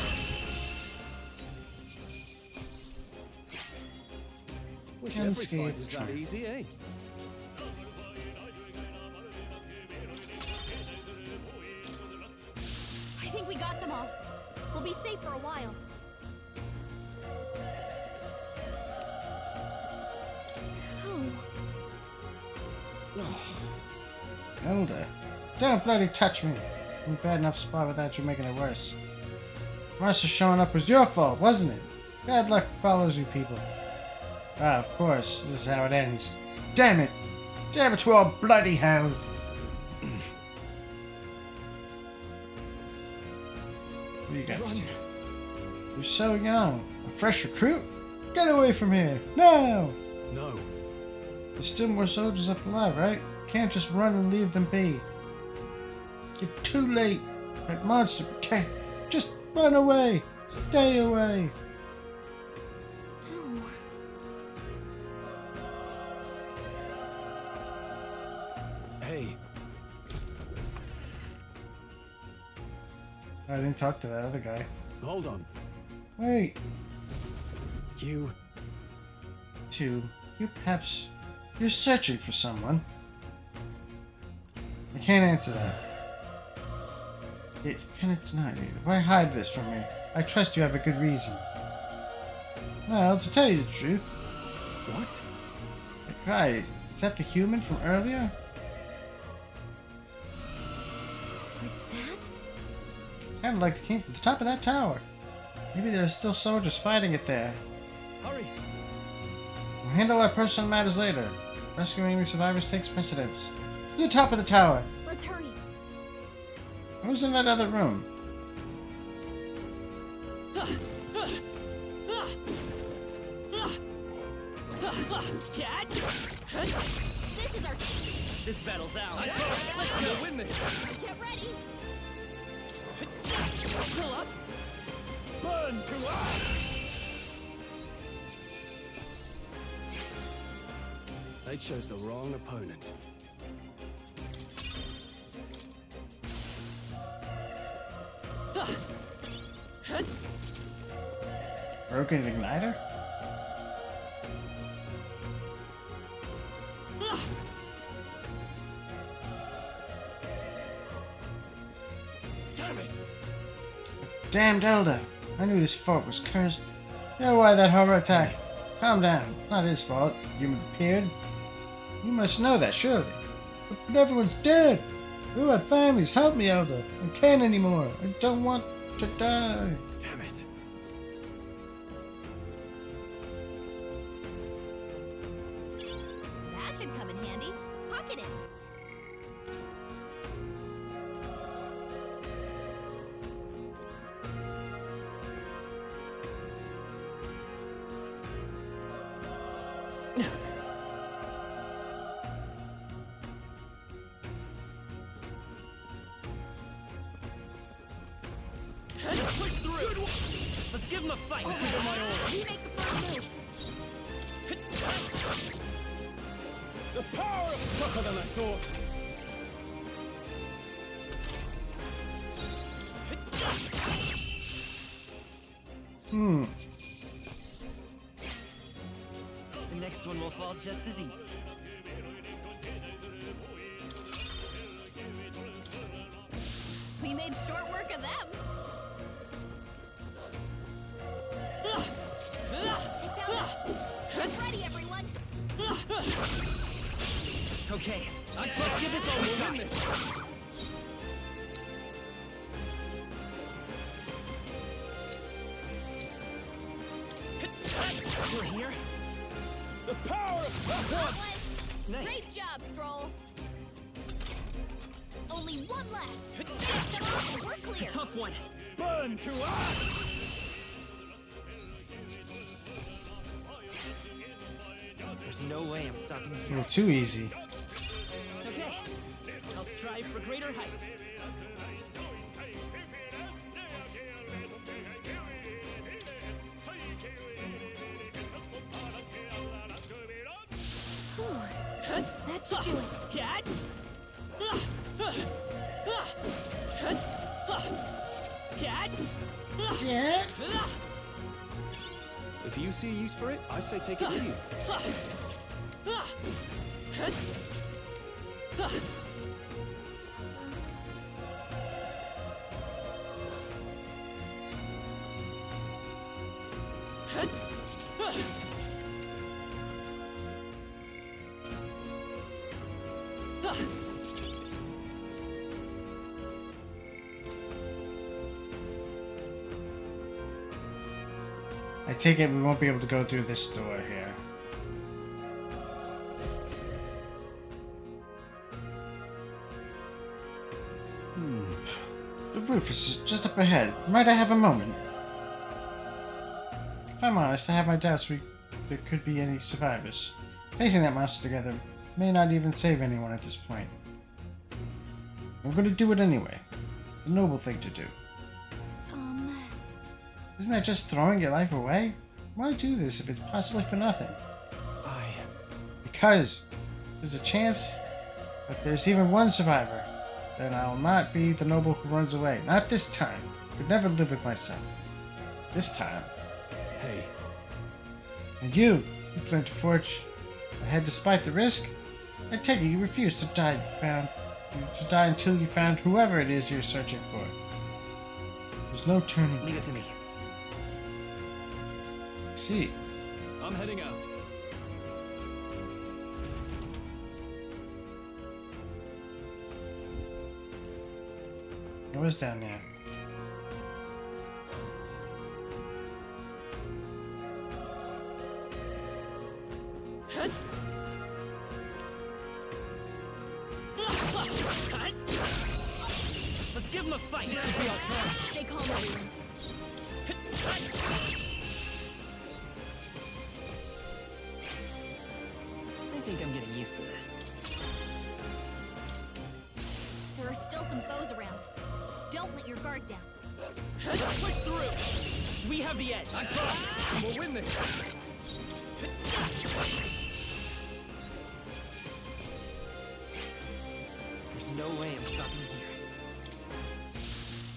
Wish every fight was that easy, eh?
I think we got them all. We'll be safe for a while.
Elder. Don't bloody touch me. I'm in a bad enough spot without you making it worse. Monster showing up was your fault, wasn't it? Bad luck follows you people. Ah, of course. This is how it ends. Damn it! Damn it to all bloody hell! What do you guys? You're so young. A fresh recruit? Get away from here! No!
No.
There's still more soldiers up alive, right? Can't just run and leave them be. You're too late. That monster can't. Just run away. Stay away.
Hey.
I didn't talk to that other guy.
Hold on.
Wait.
You
perhaps. You're searching for someone. I can't answer that. It cannot deny it. Why hide this from me? I trust you have a good reason. Well, to tell you the truth.
What?
The cry, is that the human from earlier?
Was that?
Sounded like it came from the top of that tower. Maybe there are still soldiers fighting it there.
Hurry.
We'll handle our personal matters later. Rescuing the survivors takes precedence. To the top of the tower.
Let's hurry.
Who's in that other room?
This is our
This battle's out. Let's go win this.
Get ready.
Pull up.
Burn to ash! They chose the wrong opponent.
Broken igniter?
Damn it!
Damned Elder! I knew this fort was cursed. You know why that hover attacked? Calm down. It's not his fault. Human appeared. You must know that, surely. But everyone's dead. Who had families? Help me, Elder. I can't anymore. I don't want to die.
Damn it.
That should come in handy. Pocket it.
Push through. Let's give him a fight. Let's give him my order.
You make the first move.
The power is tougher than I thought.
The next one will fall just as easy.
We made short work of them. They found us. Get ready, everyone.
Okay,
Let's give this all a win this.
we're here.
The power of
That
Nice.
was great job, Stroll. Only one left. Finish them off and we're clear.
Tough one.
burn to us.
There's no way I'm stopping
A
you.
little too easy.
Okay, I'll strive for greater heights.
That should do it.
Yeah.
If you see use for it, I say take it with you.
I take it we won't be able to go through this door here. The roof is just up ahead. Might I have a moment? If I'm honest, I have my doubts there could be any survivors. Facing that monster together may not even save anyone at this point. I'm going to do it anyway. It's the noble thing to do. Isn't that just throwing your life away? Why do this if it's possibly for nothing? Because there's a chance that there's even one survivor. Then I'll not be the noble who runs away. Not this time. Could never live with myself. This time.
Hey.
And you plan to forge ahead despite the risk? I take it you refuse to die until you found whoever it is you're searching for. There's no turning back.
Leave it to me.
See.
I'm heading out.
What was down there?
Let's give him a fight. This could be our chance.
Stay calm, everyone.
I think I'm getting used to this.
There are still some foes around. Don't let your guard down.
Let's push through. We have the edge. I'm tough. We'll win this.
no way I'm stopping here.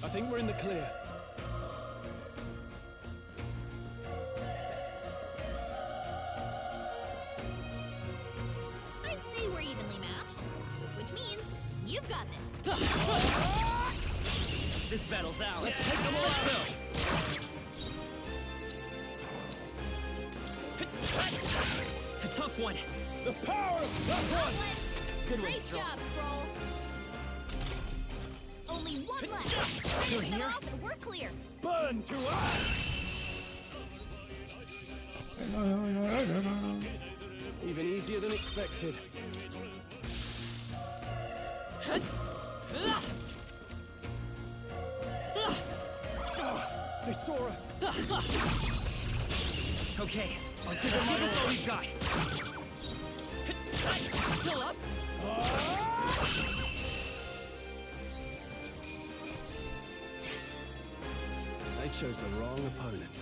I think we're in the clear.
I'd say we're evenly matched, which means you've got this.
This battle's out. Let's take them all out.
A tough one.
The power of this one.
Good one,
Great
Stroll.
job, Stroll. Only one left.
You're
Finish them
here?
off and we're clear.
Burn to us. Even easier than expected. They saw us.
Okay, I'll give us all we've got. Still up?
They chose the wrong opponent.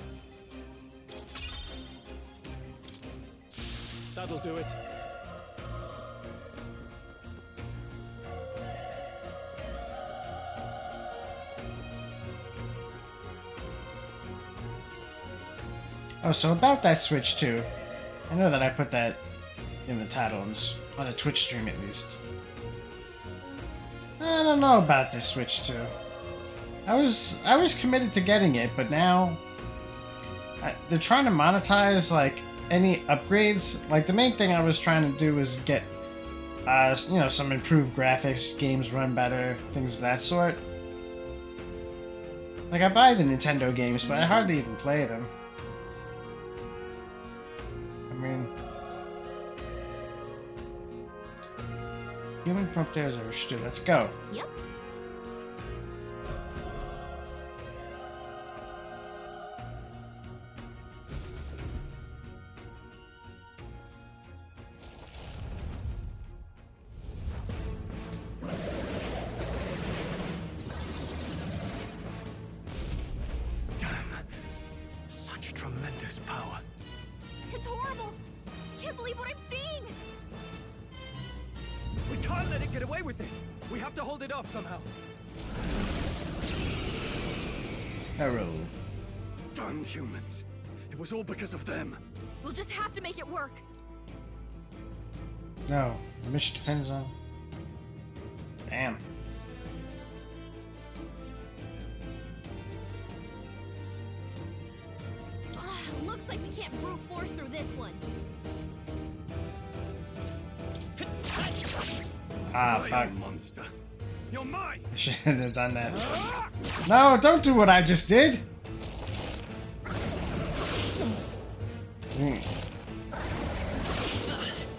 That'll do it.
Oh, so about that Switch 2. I know that I put that in the title on a Twitch stream at least. I don't know about this Switch 2. I was committed to getting it, but now they're trying to monetize like any upgrades. Like the main thing I was trying to do was get you know, some improved graphics, games run better, things of that sort. Like I buy the Nintendo games, but I hardly even play them. I mean, human from upstairs are stew. Let's go.
Yep.
Such tremendous power.
It's horrible. I can't believe what I'm seeing.
We can't let it get away with this. We have to hold it off somehow.
Arrow.
Damned humans. It was all because of them.
We'll just have to make it work.
No, the mission depends on. Damn.
Looks like we can't brute force through this one.
Ah, fuck.
Monster. You're mine.
I shouldn't have done that. No, don't do what I just did.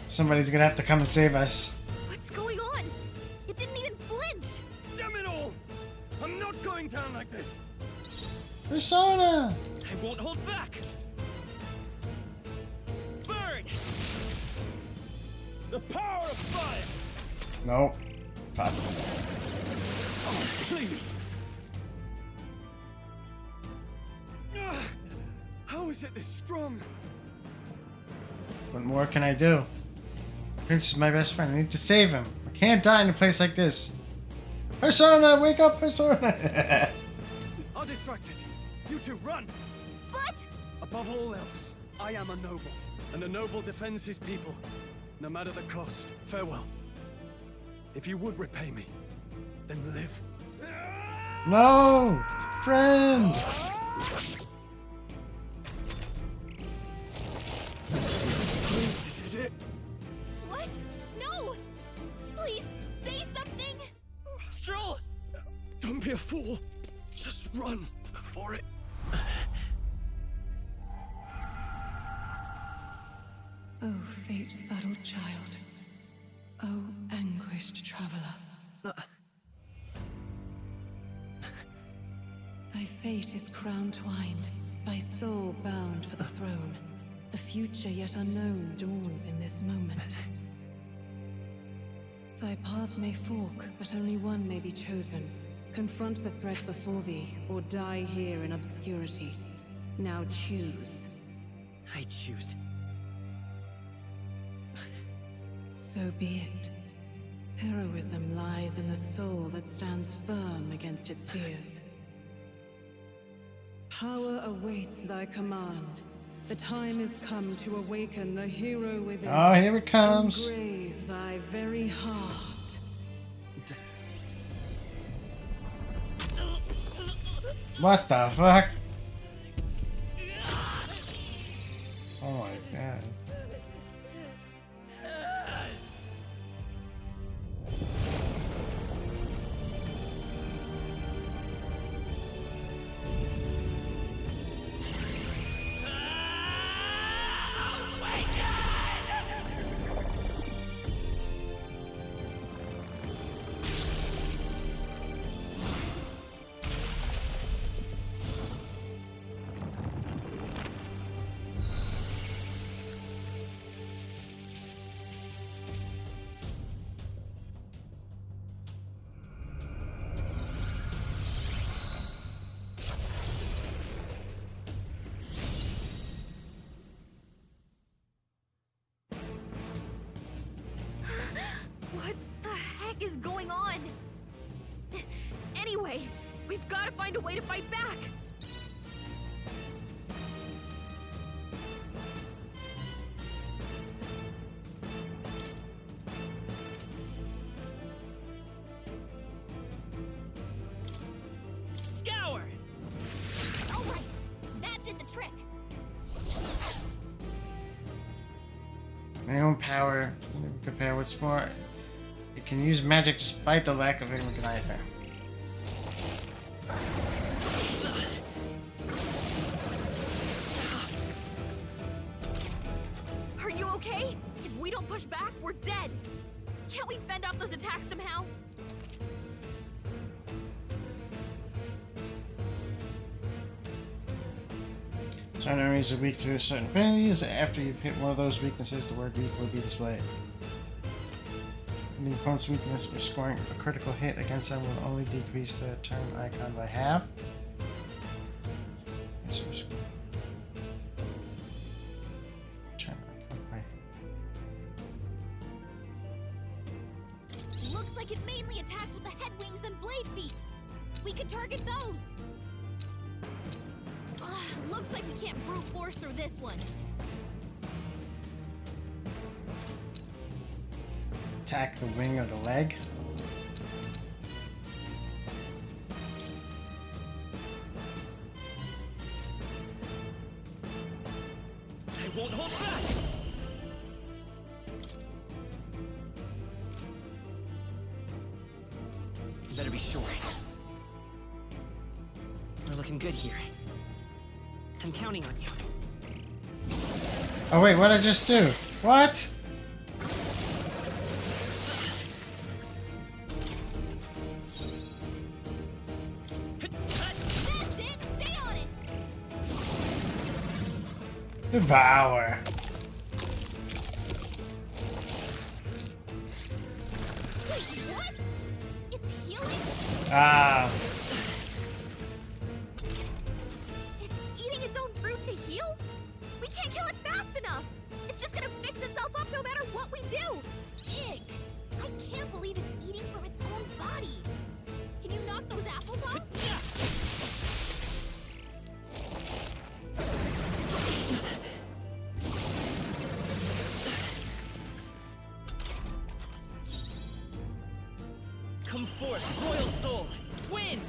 Somebody's gonna have to come and save us.
What's going on? It didn't even flinch.
Damn it all! I'm not going down like this.
Persona.
I won't hold back. Burn! The power of fire.
No. Fuck.
Oh, please. How is it this strong?
What more can I do? Prince is my best friend. I need to save him. I can't die in a place like this. Persona, wake up, Persona!
I'll distract it. You two run.
But
above all else, I am a noble, and a noble defends his people, no matter the cost. Farewell. If you would repay me, then live.
No! Friend!
This is it.
what? No! Please say something.
Stroll! Don't be a fool. Just run before it.
Oh, fate-saddled child. Oh, anguished traveler. Thy fate is crown-twined, thy soul bound for the throne. The future yet unknown dawns in this moment. Thy path may fork, but only one may be chosen. Confront the threat before thee, or die here in obscurity. Now choose.
I choose.
So be it. Heroism lies in the soul that stands firm against its fears. Power awaits thy command. The time is come to awaken the hero within.
Oh, here it comes.
Engrave thy very heart.
What the fuck? Oh my god.
What the heck is going on? Anyway, we've got to find a way to fight back.
Scour!
All right, that did the trick.
My own power. Compare what's more. It can use magic despite the lack of an igniter.
Are you okay? If we don't push back, we're dead. Can't we fend off those attacks somehow?
Certain enemies are weak to certain affinities. After you've hit one of those weaknesses, the word weak will be displayed. The opponent's weakness for scoring a critical hit against them will only decrease the turn icon by half. Yes, turn icon by
Looks like it mainly attacks with the head wings and blade feet. We could target those. Looks like we can't brute force through this one.
attack the wing or the leg.
I won't hold back!
You better be sure. We're looking good here. I'm counting on you.
Oh wait, what did I just do? What? Devour.
Wait, what? It's healing?
Ah.
It's eating its own fruit to heal? We can't kill it fast enough! It's just gonna fix itself up no matter what we do! Ig! I can't believe it's eating from its own body! Can you knock those apples off?
Come forth, royal soul! Wind!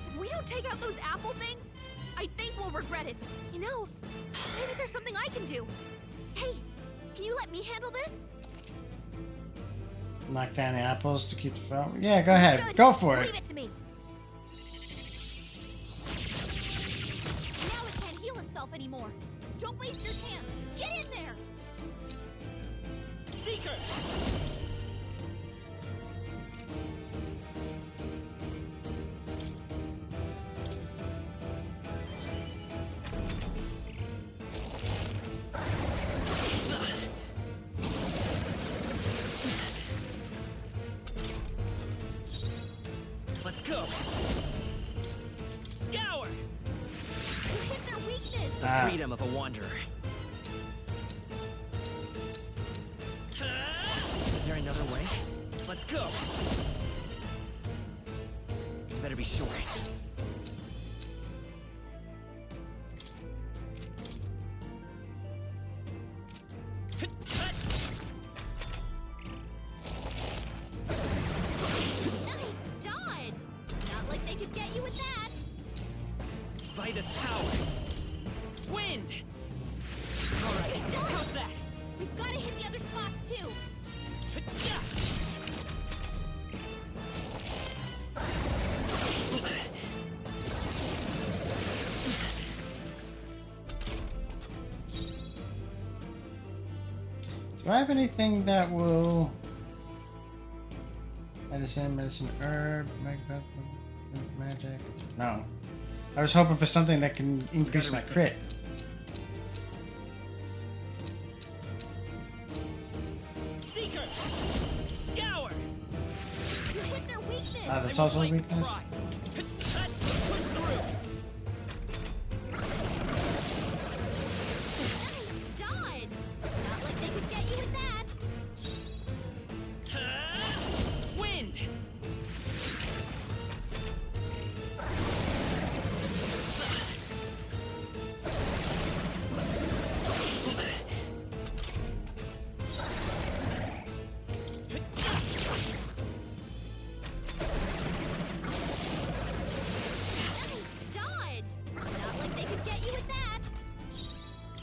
If we don't take out those apple things, I think we'll regret it. You know, maybe there's something I can do. Hey, can you let me handle this?
Knock down the apples to keep the film. Yeah, go ahead. Go for it.
Leave it to me. Now it can't heal itself anymore. Don't waste your chance. Get in there.
Seeker!
Let's go.
the freedom of a wanderer. Is there another way? Let's go! Better be sure.
Nice dodge! Not like they could get you with that!
Vitus power! Wind! Alright, how's that?
We've got to hit the other spots too!
Do I have anything that will medicine, herb, magic? No. I was hoping for something that can increase my crit.
Seeker! Scour!
You hit their weakness!
That's also a weakness.
Push through!
Dodge! Not like they could get you with that!
Wind!
Dodge! Not like they could get you with that!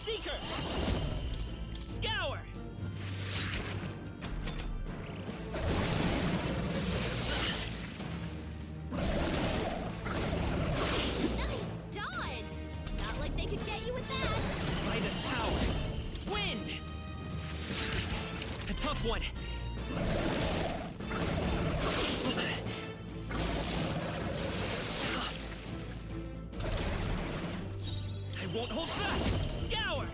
Seeker! Scour!
Nice dodge! Not like they could get you with that!
Vitus power! Wind! A tough one! I won't hold back! Scour!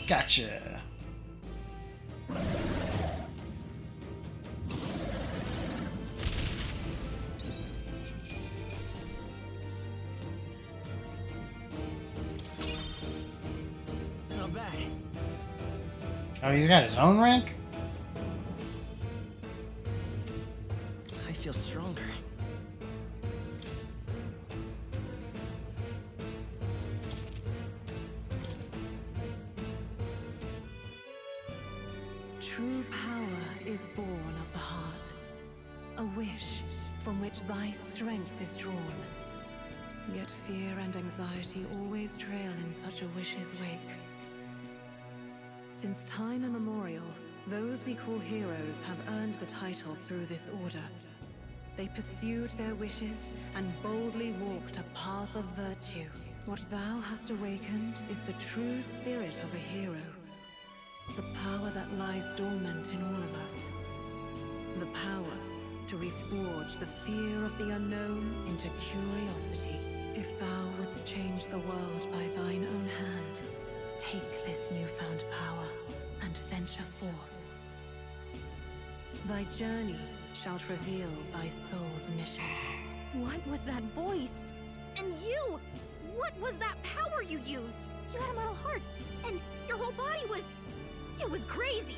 Gotcha.
Not bad.
Oh, he's got his own rank?
I feel stronger.
True power is born of the heart, a wish from which thy strength is drawn. Yet fear and anxiety always trail in such a wish's wake. Since time immemorial, those we call heroes have earned the title through this order. They pursued their wishes and boldly walked a path of virtue. What thou hast awakened is the true spirit of a hero. The power that lies dormant in all of us. The power to reforge the fear of the unknown into curiosity. If thou wouldst change the world by thine own hand, take this newfound power and venture forth. Thy journey shalt reveal thy soul's mission.
What was that voice? And you! What was that power you used? You had a metal heart, and your whole body was... It was crazy!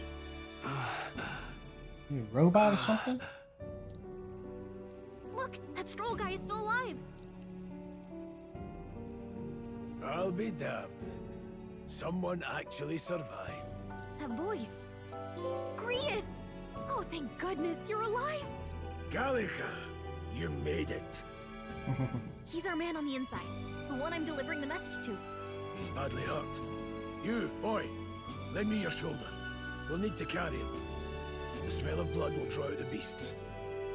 You a robot or something?
Look, that Stroll guy is still alive!
I'll be damned. Someone actually survived.
That voice... Grius! Oh, thank goodness, you're alive!
Gallica, you made it.
He's our man on the inside, the one I'm delivering the message to.
He's badly hurt. You, boy, lend me your shoulder. We'll need to carry him. The smell of blood will draw out the beasts.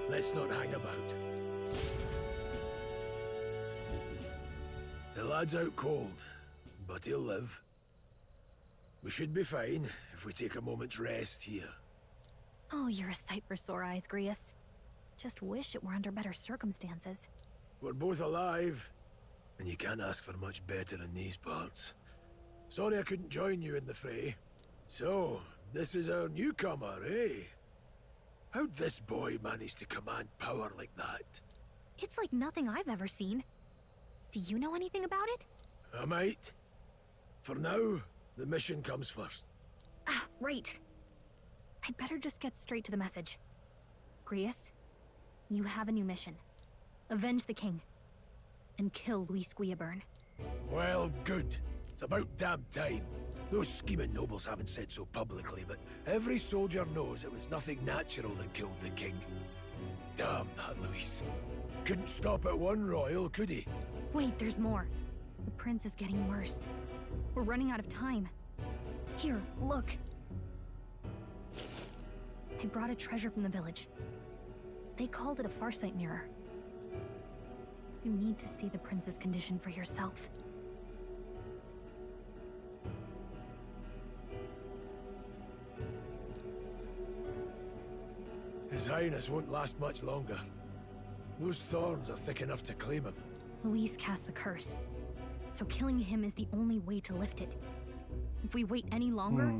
Let's not hang about. The lad's out cold, but he'll live. We should be fine if we take a moment's rest here.
Oh, you're a sight for sore eyes, Grius. Just wish it were under better circumstances.
We're both alive, and you can't ask for much better in these parts. Sorry I couldn't join you in the fray. So, this is our newcomer, eh? How'd this boy manage to command power like that?
It's like nothing I've ever seen. Do you know anything about it?
I might. For now, the mission comes first.
Ah, right. I'd better just get straight to the message. Grius, you have a new mission. Avenge the king. And kill Luis Guillaburn.
Well, good. It's about damn time. Those scheming nobles haven't said so publicly, but every soldier knows it was nothing natural that killed the king. Damn that Luis. Couldn't stop at one royal, could he?
Wait, there's more. The prince is getting worse. We're running out of time. Here, look. I brought a treasure from the village. They called it a farsight mirror. You need to see the prince's condition for yourself.
His Highness won't last much longer. Those thorns are thick enough to claim him.
Luis cast the curse, so killing him is the only way to lift it. If we wait any longer,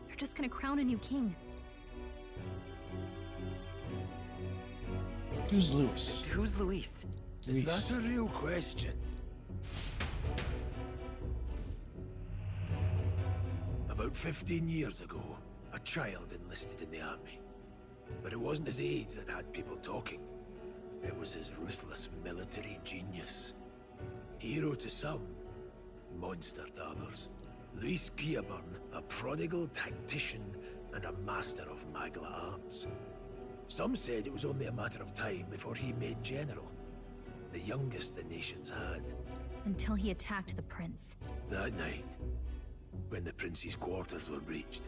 they're just gonna crown a new king.
Who's Luis?
Who's Luis?
Is that a real question? About 15 years ago, a child enlisted in the army. But it wasn't his age that had people talking. It was his ruthless military genius. Hero to some, monster to others. Luis Guillaburn, a prodigal tactician and a master of Magla arts. Some said it was only a matter of time before he made general. The youngest the nations had.
Until he attacked the prince.
That night, when the prince's quarters were breached,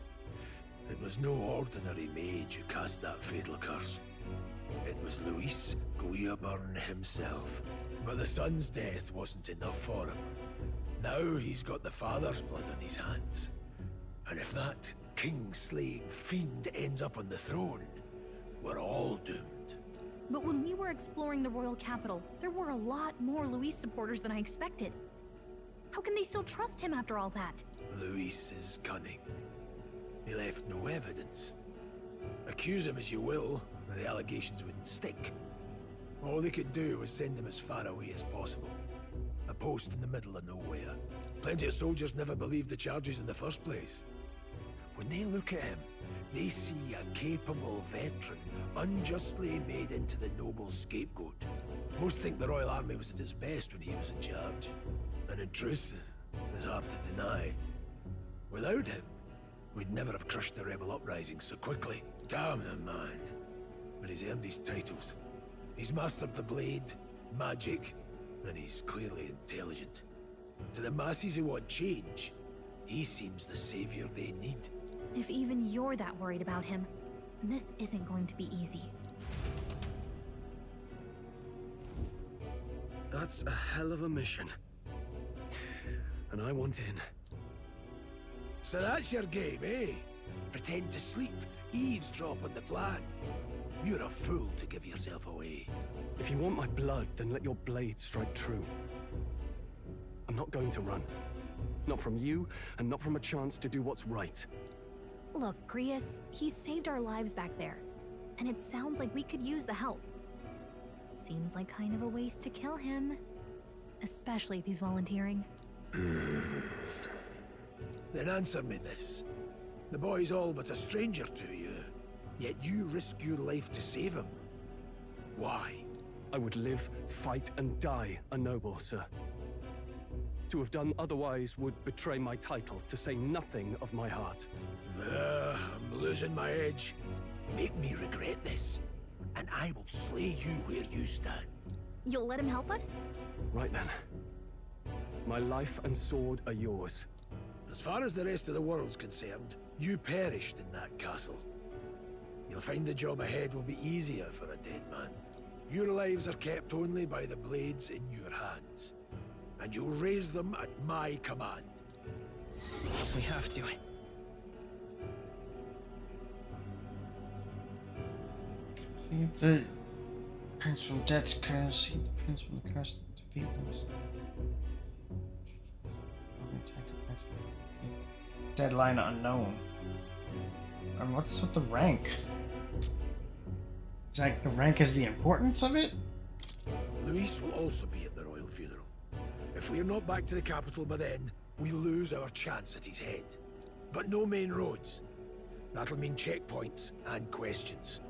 it was no ordinary mage who cast that fatal curse. It was Luis Guillaburn himself. But the son's death wasn't enough for him. Now he's got the father's blood on his hands. And if that king-slaying fiend ends up on the throne, we're all doomed.
But when we were exploring the royal capital, there were a lot more Luis supporters than I expected. How can they still trust him after all that?
Luis is cunning. He left no evidence. Accuse him as you will, the allegations wouldn't stick. All they could do was send him as far away as possible. A post in the middle of nowhere. Plenty of soldiers never believed the charges in the first place. When they look at him, they see a capable veteran unjustly made into the noble's scapegoat. Most think the Royal Army was at its best when he was in charge. And in truth, it's hard to deny. Without him, we'd never have crushed the rebel uprising so quickly. Damn the man. But he's earned his titles. He's mastered the blade, magic, and he's clearly intelligent. To the masses who want change, he seems the savior they need.
If even you're that worried about him, this isn't going to be easy.
That's a hell of a mission. And I want in.
So that's your game, eh? Pretend to sleep, eavesdrop on the plan. You're a fool to give yourself away.
If you want my blood, then let your blade strike true. I'm not going to run. Not from you, and not from a chance to do what's right.
Look, Grius, he saved our lives back there. And it sounds like we could use the help. Seems like kind of a waste to kill him. Especially if he's volunteering.
Then answer me this. The boy's all but a stranger to you, yet you risk your life to save him. Why?
I would live, fight, and die a noble, sir. To have done otherwise would betray my title, to say nothing of my heart.
I'm losing my edge. Make me regret this, and I will slay you where you stand.
You'll let him help us?
Right then. My life and sword are yours.
As far as the rest of the world's concerned, you perished in that castle. You'll find the job ahead will be easier for a dead man. Your lives are kept only by the blades in your hands. And you'll raise them at my command.
We have to.
Save the prince from death's curse. Save the prince from the curse. Defeat those. Deadline unknown. And what's with the rank? It's like the rank is the importance of it?
Luis will also be at the royal funeral. If we're not back to the capital by then, we lose our chance at his head. But no main roads. That'll mean checkpoints and questions.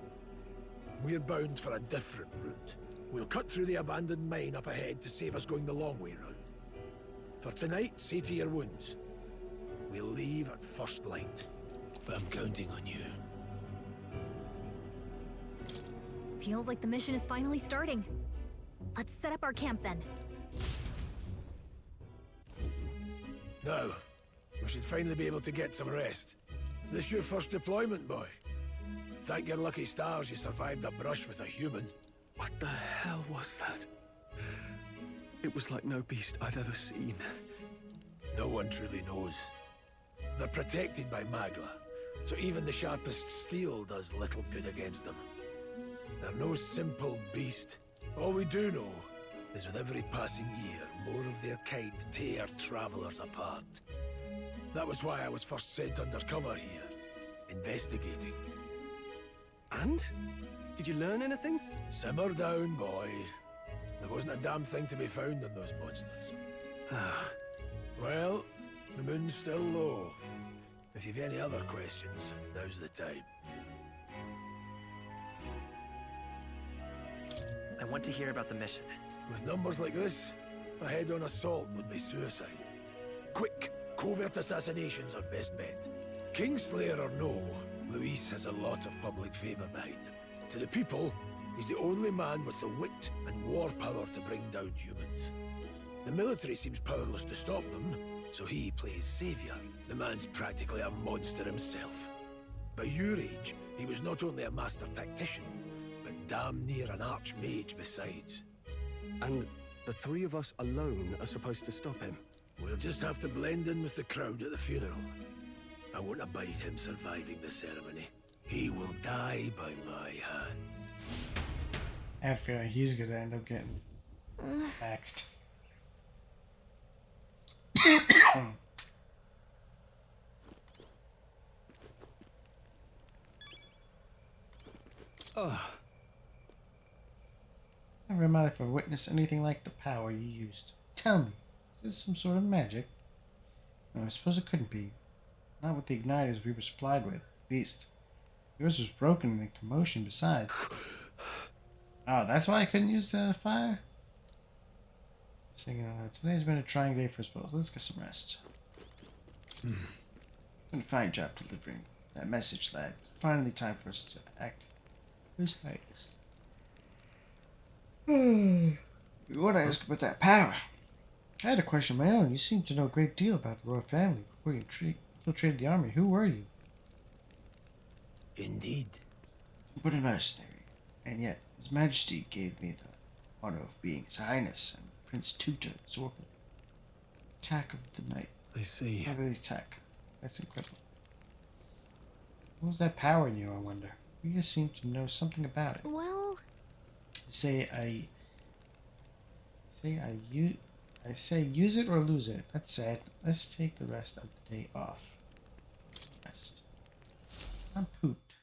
We're bound for a different route. We'll cut through the abandoned mine up ahead to save us going the long way round. For tonight, see to your wounds. We'll leave at first light.
I'm counting on you.
Feels like the mission is finally starting. Let's set up our camp then.
Now, we should finally be able to get some rest. This your first deployment, boy? Thank your lucky stars you survived a brush with a human.
What the hell was that? It was like no beast I've ever seen.
No one truly knows. They're protected by Magla, so even the sharpest steel does little good against them. They're no simple beast. All we do know is with every passing year, more of their kind tear travelers apart. That was why I was first sent undercover here, investigating.
And? Did you learn anything?
Simmer down, boy. There wasn't a damn thing to be found on those monsters. Well, the moon's still low. If you've any other questions, now's the time.
I want to hear about the mission.
With numbers like this, a head-on assault would be suicide. Quick, covert assassinations are best bet. Kingslayer or no, Luis has a lot of public favor behind him. To the people, he's the only man with the wit and war power to bring down humans. The military seems powerless to stop them, so he plays savior. The man's practically a monster himself. By your age, he was not only a master tactician, but damn near an archmage besides.
And the three of us alone are supposed to stop him?
We'll just have to blend in with the crowd at the funeral. I won't abide him surviving the ceremony. He will die by my hand.
I feel like he's gonna end up getting axed. Never in my life have witnessed anything like the power you used. Tell me, is this some sort of magic? No, I suppose it couldn't be. Not with the igniters we were supplied with, at least. Yours was broken in the commotion besides. Oh, that's why I couldn't use the fire? I was thinking, today's been a trying day for us both. Let's get some rest. Been a fine job delivering that message, lad. Finally time for us to act. Who's nice? We want to ask about that power. I had a question of my own. You seem to know a great deal about the royal family before you infiltrated the army. Who were you?
Indeed.
But a mercenary. And yet, His Majesty gave me the honor of being His Highness and Prince Tutor at Zorba. Attack of the night.
I see.
Not really attack. That's incredible. What was that power in you, I wonder? You just seem to know something about it.
Well...
I say use it or lose it. That's sad. Let's take the rest of the day off. Rest. I'm pooped.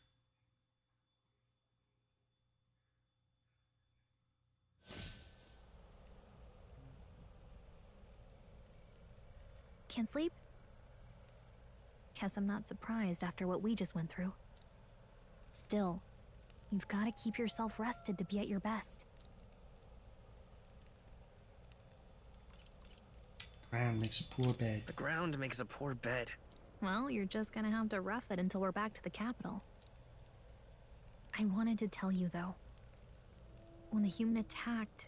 Can't sleep? Guess I'm not surprised after what we just went through. Still, you've got to keep yourself rested to be at your best.
Ground makes a poor bed.
The ground makes a poor bed.
Well, you're just gonna have to rough it until we're back to the capital. I wanted to tell you, though. When the human attacked,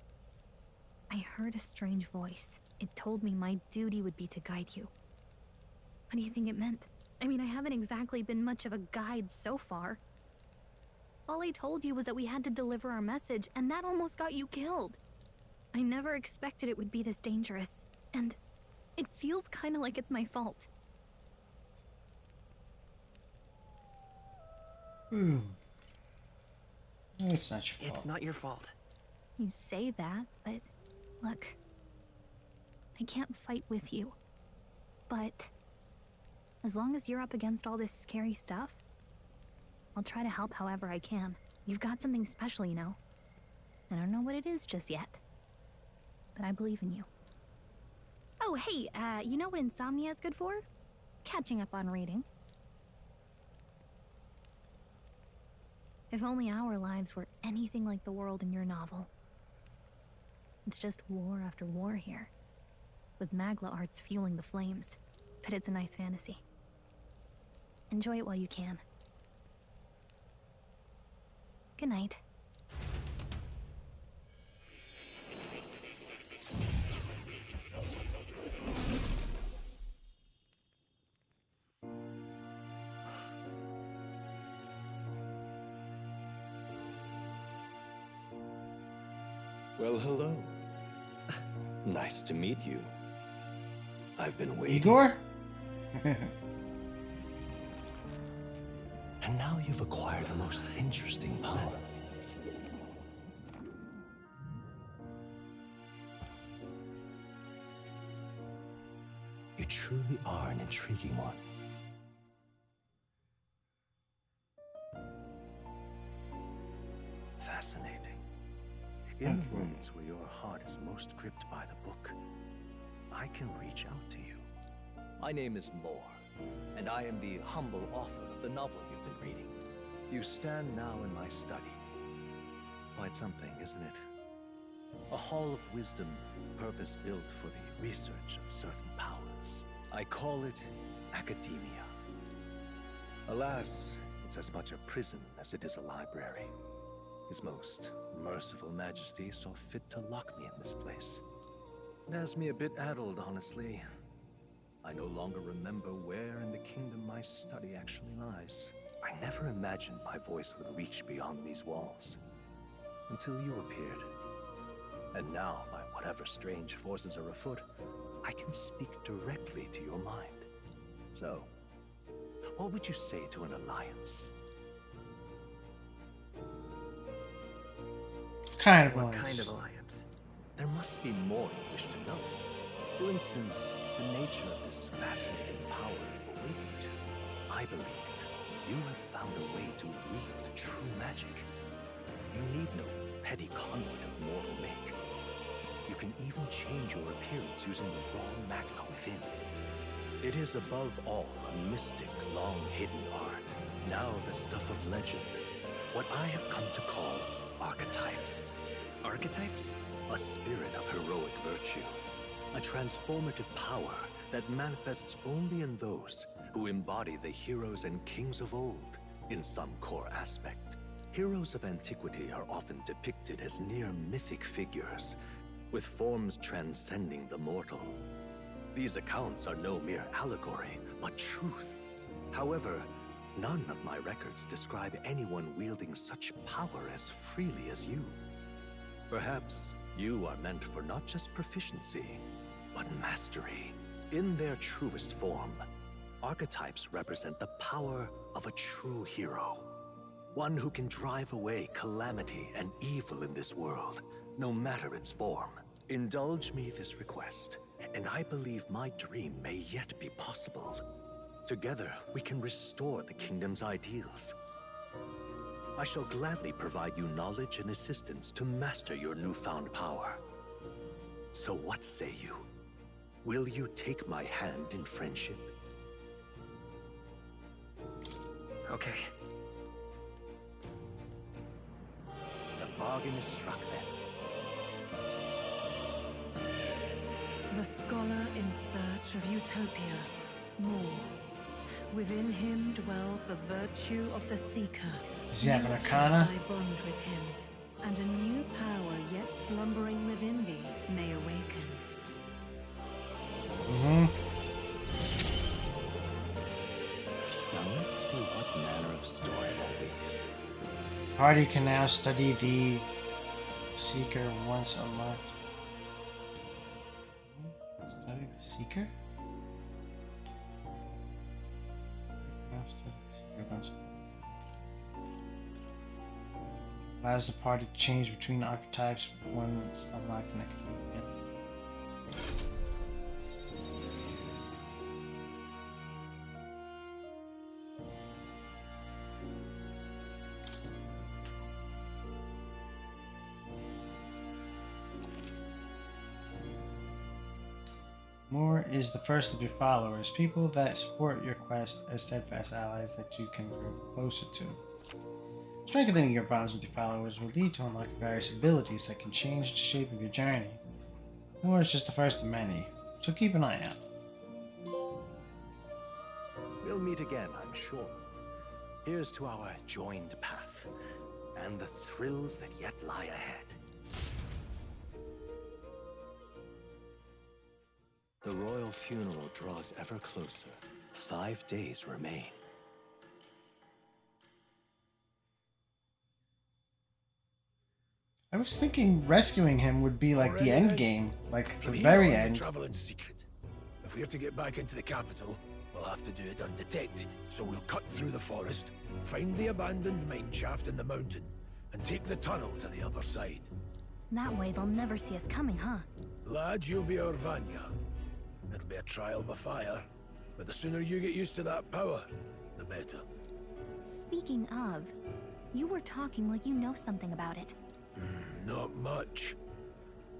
I heard a strange voice. It told me my duty would be to guide you. What do you think it meant? I mean, I haven't exactly been much of a guide so far. All I told you was that we had to deliver our message, and that almost got you killed. I never expected it would be this dangerous, and it feels kind of like it's my fault.
It's not your fault.
It's not your fault.
You say that, but look, I can't fight with you. But as long as you're up against all this scary stuff, I'll try to help however I can. You've got something special, you know. I don't know what it is just yet, but I believe in you. Oh, hey, you know what insomnia is good for? Catching up on reading. If only our lives were anything like the world in your novel. It's just war after war here, with Magla arts fueling the flames. But it's a nice fantasy. Enjoy it while you can. Good night.
Well, hello. Nice to meet you. I've been waiting.
Igor?
And now you've acquired a most interesting power. You truly are an intriguing one. Fascinating. In the moments where your heart is most gripped by the book, I can reach out to you. My name is Moore, and I am the humble author of the novel you've been reading. You stand now in my study. Quite something, isn't it? A hall of wisdom, purpose-built for the research of certain powers. I call it academia. Alas, it's as much a prison as it is a library. His most merciful majesty saw fit to lock me in this place. It has me a bit addled, honestly. I no longer remember where in the kingdom my study actually lies. I never imagined my voice would reach beyond these walls. Until you appeared. And now, by whatever strange forces are afoot, I can speak directly to your mind. So, what would you say to an alliance?
What
kind of alliance? There must be more you wish to know. For instance, the nature of this fascinating power you've awakened to. I believe you have found a way to wield true magic. You need no petty conduit of mortal make. You can even change your appearance using the raw magla within. It is above all a mystic, long-hidden art. Now the stuff of legend. What I have come to call archetypes. Archetypes? A spirit of heroic virtue. A transformative power that manifests only in those who embody the heroes and kings of old in some core aspect. Heroes of antiquity are often depicted as near mythic figures, with forms transcending the mortal. These accounts are no mere allegory, but truth. However, none of my records describe anyone wielding such power as freely as you. Perhaps you are meant for not just proficiency, but mastery. In their truest form, archetypes represent the power of a true hero. One who can drive away calamity and evil in this world, no matter its form. Indulge me this request, and I believe my dream may yet be possible. Together, we can restore the kingdom's ideals. I shall gladly provide you knowledge and assistance to master your newfound power. So what say you? Will you take my hand in friendship? Okay. The bargain is struck then.
The scholar in search of utopia, more. Within him dwells the virtue of the seeker.
Does he have an arcana?
I bond with him, and a new power yet slumbering within thee may awaken.
Now let's see what manner of story will be.
Party can now study the Seeker once unlocked. Study the Seeker? Now study the Seeker once unlocked. Allows the party to change between archetypes once unlocked in academia. Moore is the first of your followers, people that support your quest as steadfast allies that you can grow closer to. Strengthening your bonds with your followers will lead to unlocking various abilities that can change the shape of your journey. Moore is just the first of many, so keep an eye out.
We'll meet again, I'm sure. Here's to our joined path, and the thrills that yet lie ahead. The royal funeral draws ever closer. 5 days remain.
I was thinking rescuing him would be like the
Already
end
then?
game, like the
From here
very
on,
end.
we travel in secret. If we're to get back into the capital, we'll have to do it undetected. So we'll cut through the forest, find the abandoned mine shaft in the mountain, and take the tunnel to the other side.
That way they'll never see us coming, huh?
Lad, you'll be our vanguard. It'll be a trial by fire, but the sooner you get used to that power, the better.
Speaking of, you were talking like you know something about it.
Not much.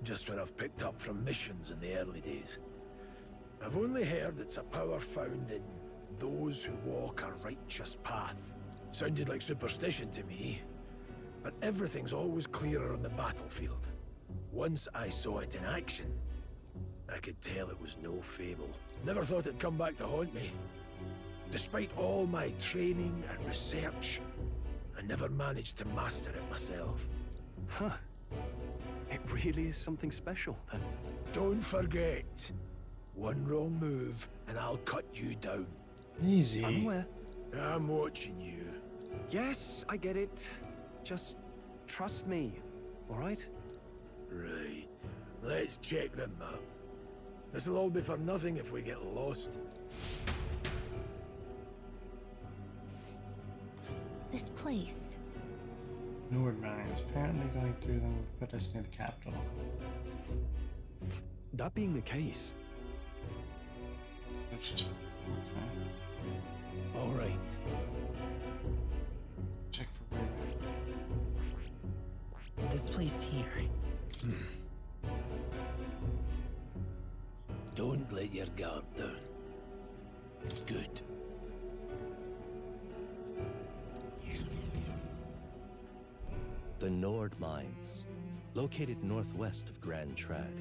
Just what I've picked up from missions in the early days. I've only heard it's a power found in those who walk a righteous path. Sounded like superstition to me, but everything's always clearer on the battlefield. Once I saw it in action, I could tell it was no fable. Never thought it'd come back to haunt me. Despite all my training and research, I never managed to master it myself.
Huh. It really is something special, then.
Don't forget, one wrong move and I'll cut you down.
Easy.
I'm aware.
I'm watching you.
Yes, I get it. Just trust me, all right?
Right. Let's check the map. This'll all be for nothing if we get lost.
This place.
Nord mines. Apparently going through them would put us near the capital.
That being the case.
Okay.
All right.
Check for where.
This place here.
Don't let your guard down. Good.
The Nord Mines, located northwest of Grand Trad.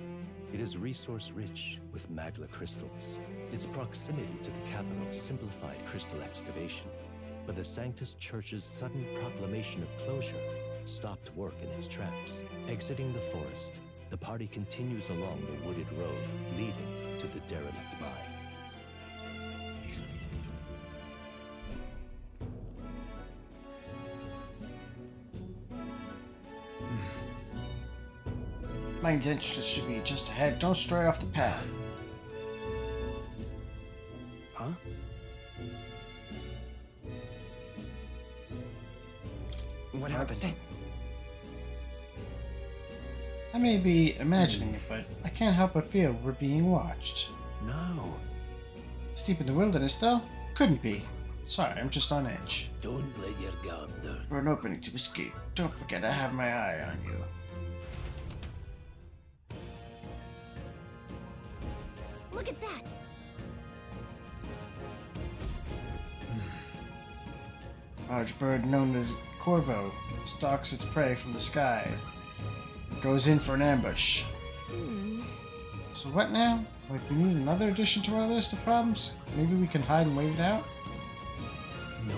It is resource-rich with magla crystals. Its proximity to the capital simplified crystal excavation, but the Sanctus Church's sudden proclamation of closure stopped work in its tracks. Exiting the forest, the party continues along the wooded road leading to the derelict mine.
Mine's entrance should be just ahead. Don't stray off the path.
Huh? What happened?
I may be imagining it, but I can't help but feel we're being watched.
No.
It's deep in the wilderness, though? Couldn't be. Sorry, I'm just on edge.
Don't let your guard down.
For an opening to escape, don't forget I have my eye on you.
Look at that!
Large bird known as Corvo stalks its prey from the sky. It goes in for an ambush. So what now? Like, we need another addition to our list of problems? Maybe we can hide and wait it out?
No.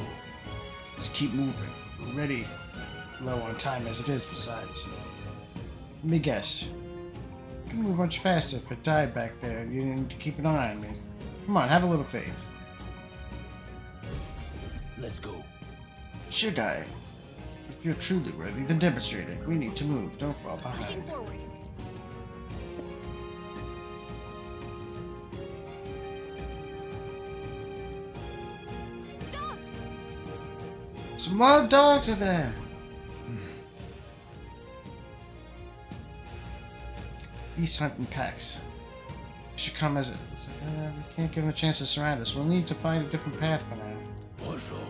Just keep moving. We're ready. Low on time as it is, besides. Let me guess. You can move much faster if it died back there. You didn't need to keep an eye on me. Come on, have a little faith.
Let's go.
Should I? If you're truly worthy, then demonstrate it. We need to move. Don't fall
Pushing
behind.
forward. Stop!
Some wild dogs over there. Beast hunting packs. Should come as it. We can't give them a chance to surround us. We'll need to find a different path for now.
What's wrong?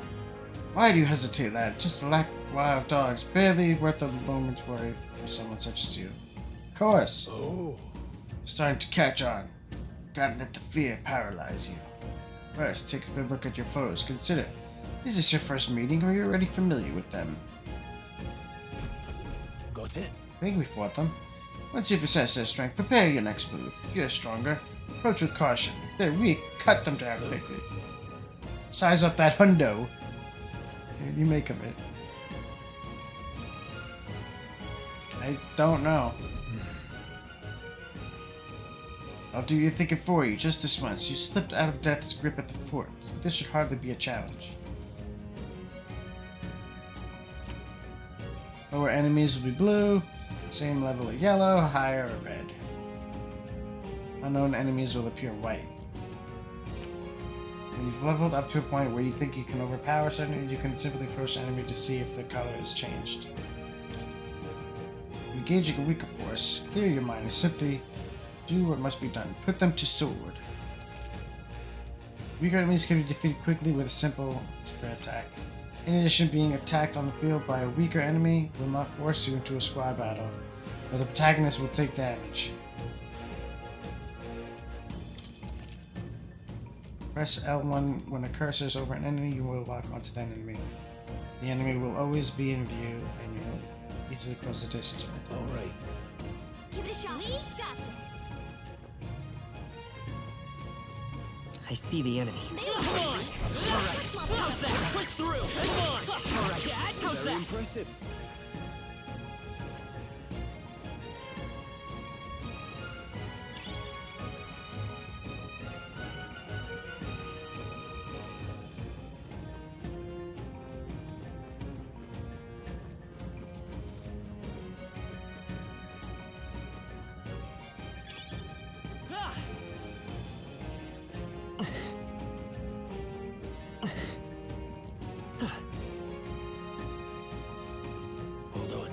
Why do you hesitate, lad? Just a lack of wild dogs. Barely worth a moment's worry for someone such as you. Of course.
Oh.
Starting to catch on. gotta let the fear paralyze you. First, take a good look at your foes. Consider, is this your first meeting or are you already familiar with them?
Got it?
I think we fought them. Once you've assessed their strength, prepare your next move. If you're stronger, approach with caution. If they're weak, cut them down quickly. Size up that hundo. What do you make of it? I don't know. I'll do your thinking for you just this once. You slipped out of Death's grip at the fort. This should hardly be a challenge. Lower enemies will be blue, same level of yellow, higher or red. Unknown enemies will appear white. When you've leveled up to a point where you think you can overpower certain enemies, you can simply approach the enemy to see if the color has changed. Engaging a weaker force, clear your mind and simply do what must be done. Put them to sword. Weaker enemies can be defeated quickly with a simple spread attack. In addition, being attacked on the field by a weaker enemy will not force you into a squad battle, but the protagonist will take damage. Press L1 when a cursor is over an enemy, you will lock onto that enemy. The enemy will always be in view, and you will easily close the distance with it.
Alright.
Give it a shot. We got this.
I see the enemy.
Come on! How's that? Push through! Come on! Alright, how's
Very
that?
impressive.
Hold on.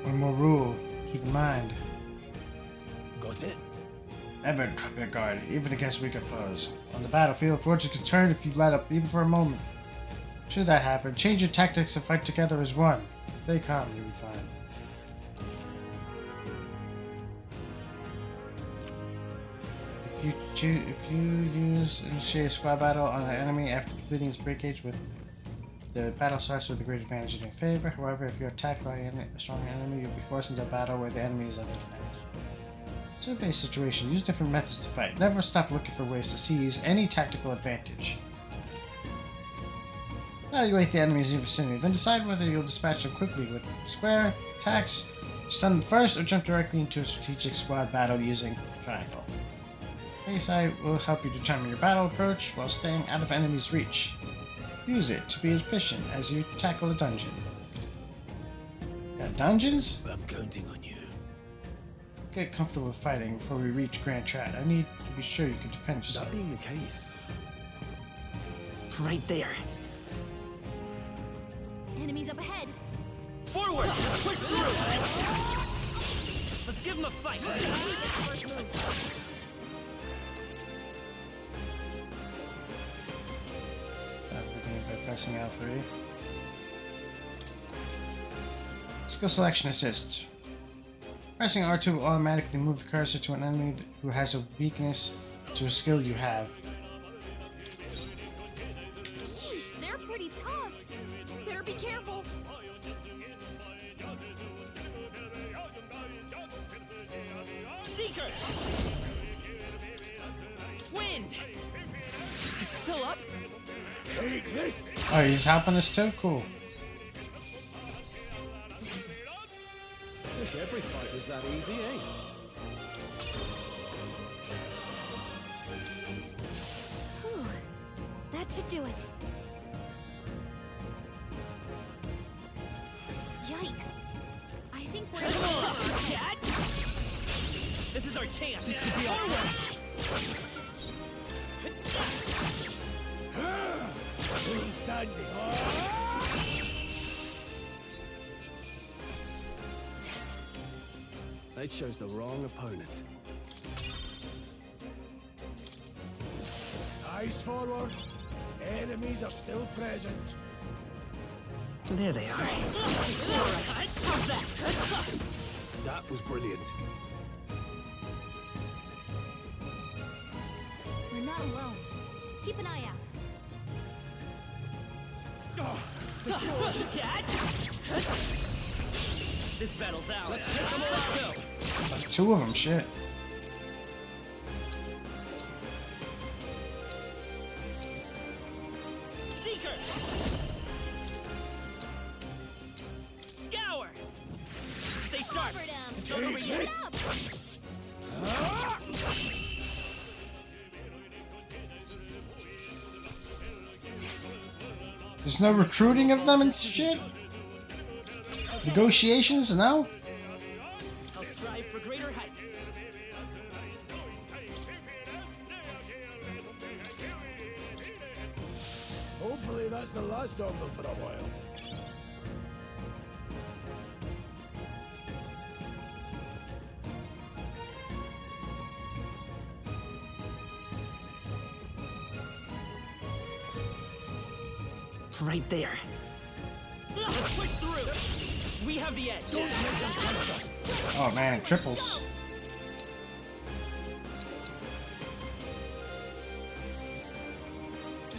One more rule, keep in mind.
Got it?
Never drop your guard, even against weaker foes. On the battlefield, fortune can turn if you let up, even for a moment. Should that happen, change your tactics and fight together as one. Stay calm, you'll be fine. If you use initiate a squad battle on an enemy after completing its breakage, the battle starts with a great advantage in your favor. However, if you're attacked by a strong enemy, you'll be forced into a battle where the enemy is at an advantage. Survey a situation. Use different methods to fight. Never stop looking for ways to seize any tactical advantage. Evaluate the enemies in your vicinity, then decide whether you'll dispatch them quickly with square, attacks, stun them first, or jump directly into a strategic squad battle using triangle. Sight will help you determine your battle approach while staying out of enemies' reach. Use it to be efficient as you tackle a dungeon. Got dungeons?
I'm counting on you.
Get comfortable with fighting before we reach Grand Strat. I need to be sure you can defend yourself.
That being the case.
Right there.
Enemies up ahead.
Forward! Push through! Let's give him a fight!
Beginning by pressing L3. Skill selection assist. Pressing R2 will automatically move the cursor to an enemy who has a weakness to a skill you have.
Yeesh, they're pretty tough. Better be careful.
Seeker! Wind! Still up?
Take this!
Oh, he's helping us too? Cool.
Wish every fight was that easy, eh?
Whew. That should do it. Yikes. I think we're...
Come on, Dad! This is our chance! This could be our chance!
Still standing.
They chose the wrong opponent.
Eyes forward. Enemies are still present.
There they are.
That was brilliant.
not alone. Keep an eye out.
This battle's out. Let's check them all out.
Two of them, shit.
Seeker. Scour. Stay sharp. It's over here.
There's no recruiting of them and shit? Negotiations? No?
I'll strive for greater heights.
Hopefully that's the last of them for a while.
Right there.
Let's push through. We have the edge.
Oh man, it triples.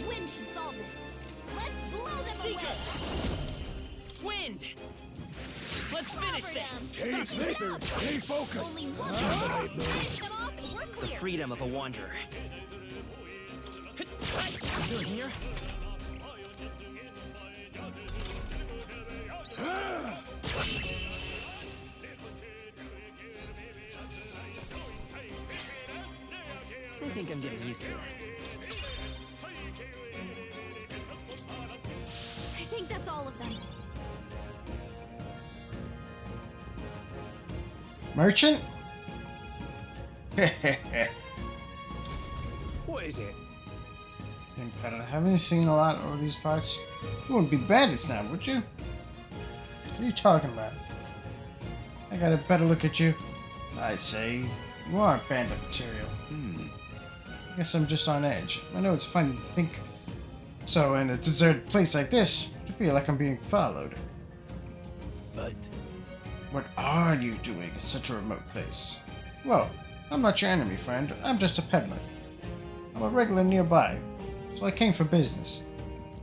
Wind should solve this. Let's blow them away.
Wind. Let's finish this.
Stay focused.
Only one. Finish them off and we're
The
clear.
freedom of a wanderer.
Still here?
I think I'm getting used to this.
I think that's all of them.
Merchant?
What is it?
Competitor. Haven't you seen a lot over these parts? You wouldn't be bandits now, would you? What are you talking about? I got a better look at you. I say, you aren't bandit material. I guess I'm just on edge. I know it's funny to think so in a deserted place like this, I feel like I'm being followed.
But
what are you doing in such a remote place? Well, I'm not your enemy, friend. I'm just a peddler. I'm a regular nearby, so I came for business.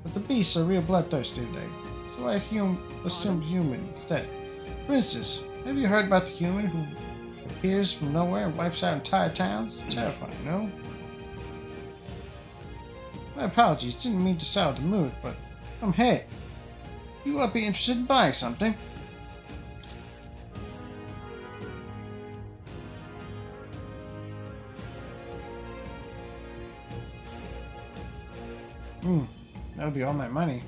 But the beasts are real bloodthirsty today, so I assumed human instead. For instance, have you heard about the human who appears from nowhere and wipes out entire towns? Terrifying, no? My apologies, didn't mean to sour the mood, but hey, you might be interested in buying something. That'll be all my money.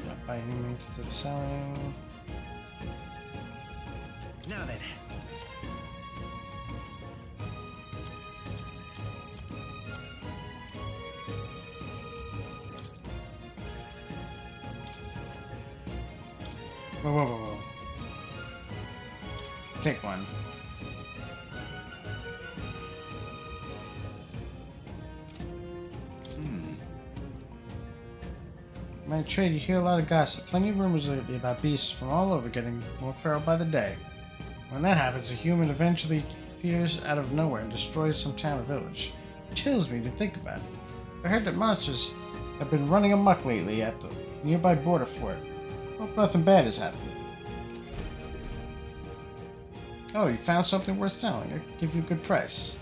Not buying any means of selling.
Now then.
Whoa. Take one. In my trade, you hear a lot of gossip. Plenty of rumors lately about beasts from all over getting more feral by the day. When that happens, a human eventually appears out of nowhere and destroys some town or village. It chills me to think about it. I heard that monsters have been running amok lately at the nearby border fort. Hope nothing bad has happened. Oh, you found something worth selling. I could give you a good price.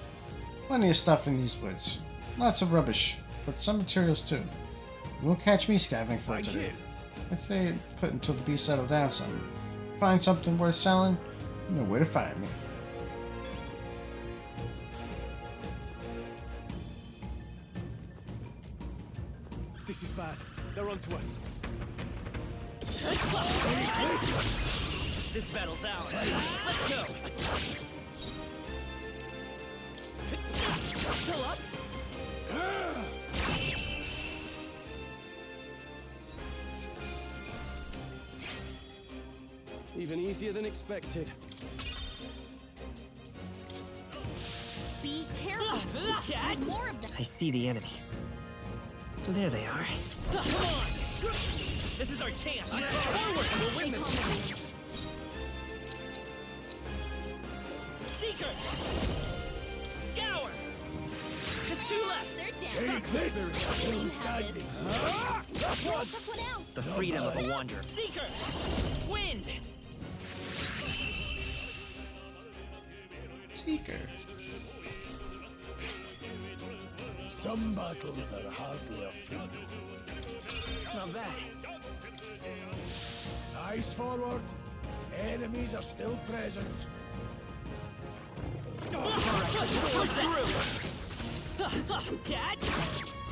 Plenty of stuff in these woods. Lots of rubbish, but some materials too. You won't catch me scavenging for it today. I'd stay put until the beast settle down some. Find something worth selling, you know where to find me.
This is bad. They're onto us.
This battle's ours. Let's go. Still up.
Even easier than expected.
Be careful. There's more of them.
I see the enemy. There they are.
Come on. This is our chance. Forward. We'll win this.
Take this! Still standing.
The freedom of a wanderer.
Seeker! Wind!
Seeker.
Some battles are hardly a fool.
Not bad.
Eyes forward. Enemies are still present.
Push through! Cat!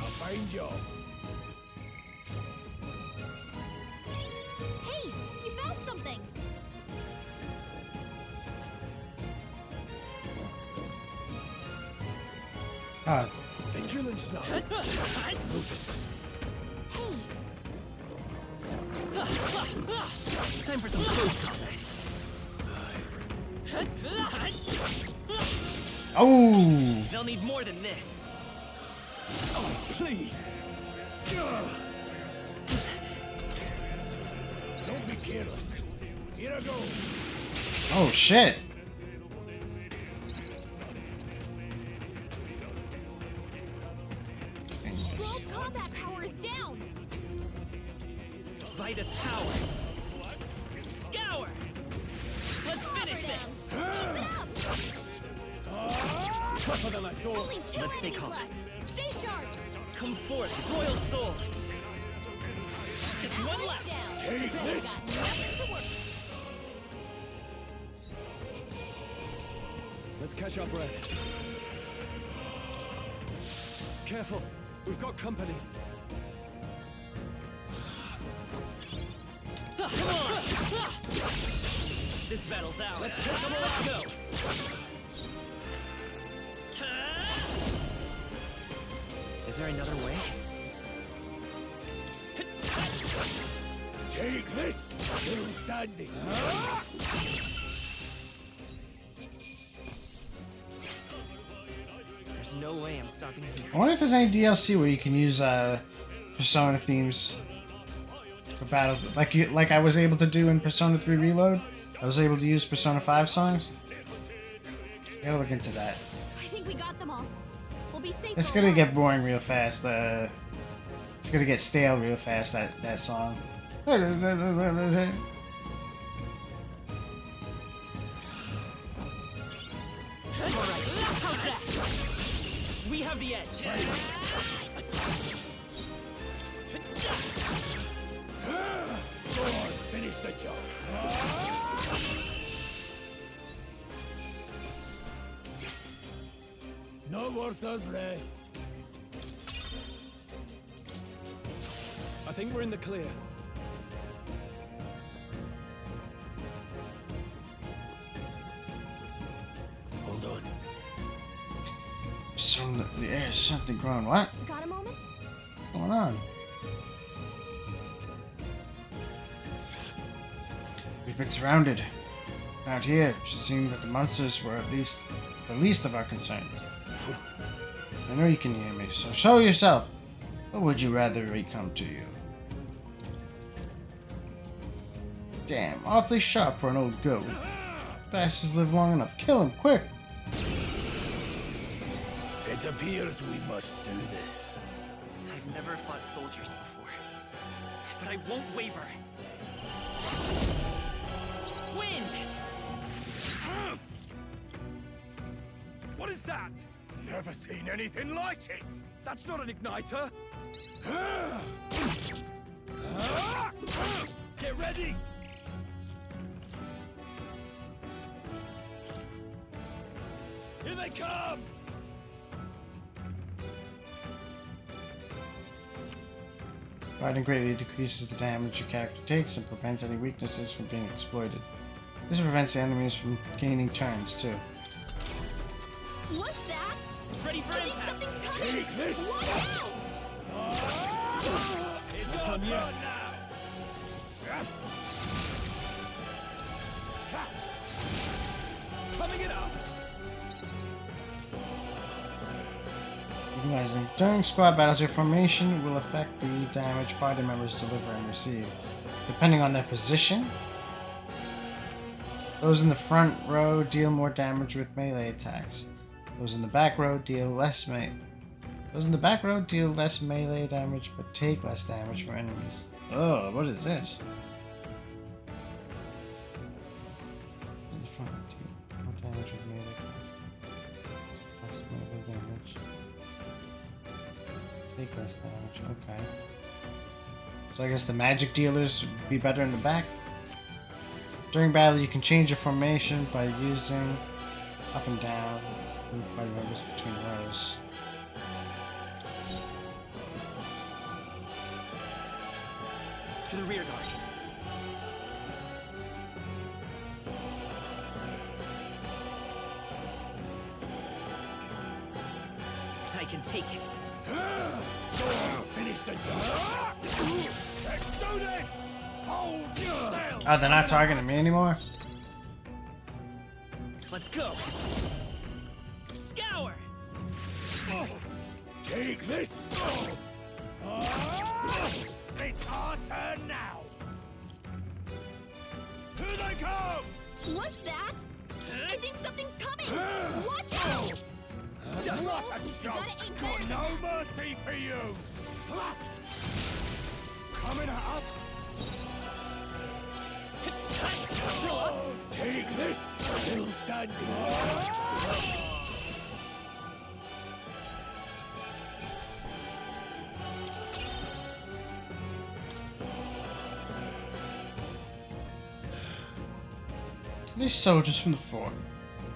I'll find you.
Hey, you found something!
Ah,
Vigilance now. Notice this.
Time for some close combat.
oh!
They'll need more than this.
Oh, please. Don't be careless. Here I go.
Oh shit!
World combat power is down!
Vitus power.
Scour! Let's finish this!
Tougher than I thought.
Only two
Let's stay
enemies
calm.
left! Stay sharp!
Come forth, royal soul.
Just one left!
Down!
Take this.
Got nothing to work.
Let's catch our breath. Careful, we've got company.
Come on! This battle's ours! Let's take them all out!
Is there another way?
Take this. Still standing.
There's no way I'm stopping here.
I wonder if there's any DLC where you can use Persona themes for battles, like I was able to do in Persona 3 Reload. I was able to use Persona 5 songs. I gotta look into that.
I think we got them all. We'll be safe.
It's
for a
gonna
while.
get boring real fast. It's gonna get stale real fast. That song.
How's that? We have the edge!
Go on, finish the job. Not worth a breath.
I think we're in the clear.
Hold on.
There's something growing. What?
Got a moment?
What's going on? We've been surrounded. Out here, it should seem that the monsters were at least the least of our concerns. I know you can hear me, so show yourself. Or would you rather we come to you? Damn, awfully sharp for an old goat. Bastards live long enough. Kill him, quick!
It appears we must do this.
I've never fought soldiers before, but I won't waver.
Wind!
What is that? Never seen anything like it.
That's not an igniter!
Get ready. Here they come.
Fighting greatly decreases the damage your character takes and prevents any weaknesses from being exploited. This prevents the enemies from gaining turns, too.
What's that?
Ready for
I think
impact!
something's coming!
Take this.
Watch out!
It's our turn now.
Coming at us!
Utilizing during squad battles, your formation will affect the damage party members deliver and receive, depending on their position. Those in the front row deal more damage with melee attacks. Those in the back row deal less Those in the back row deal less melee damage, but take less damage from enemies. Oh, what is this? In the front, deal more damage with melee attacks. Less melee damage. Take less damage, okay. So I guess the magic dealers would be better in the back. During battle, you can change your formation by using up and down, move by rows between rows.
To the rear guard.
I can take it.
Finish the job. Let's do this. Hold still.
Oh, they're not targeting me anymore?
Let's go. Scour.
Take this. It's our turn now. Here they come.
What's that? I think something's coming. Watch out!
What a joke! Got no mercy for you. Coming at us. Take this. Still standing.
These soldiers from the fort,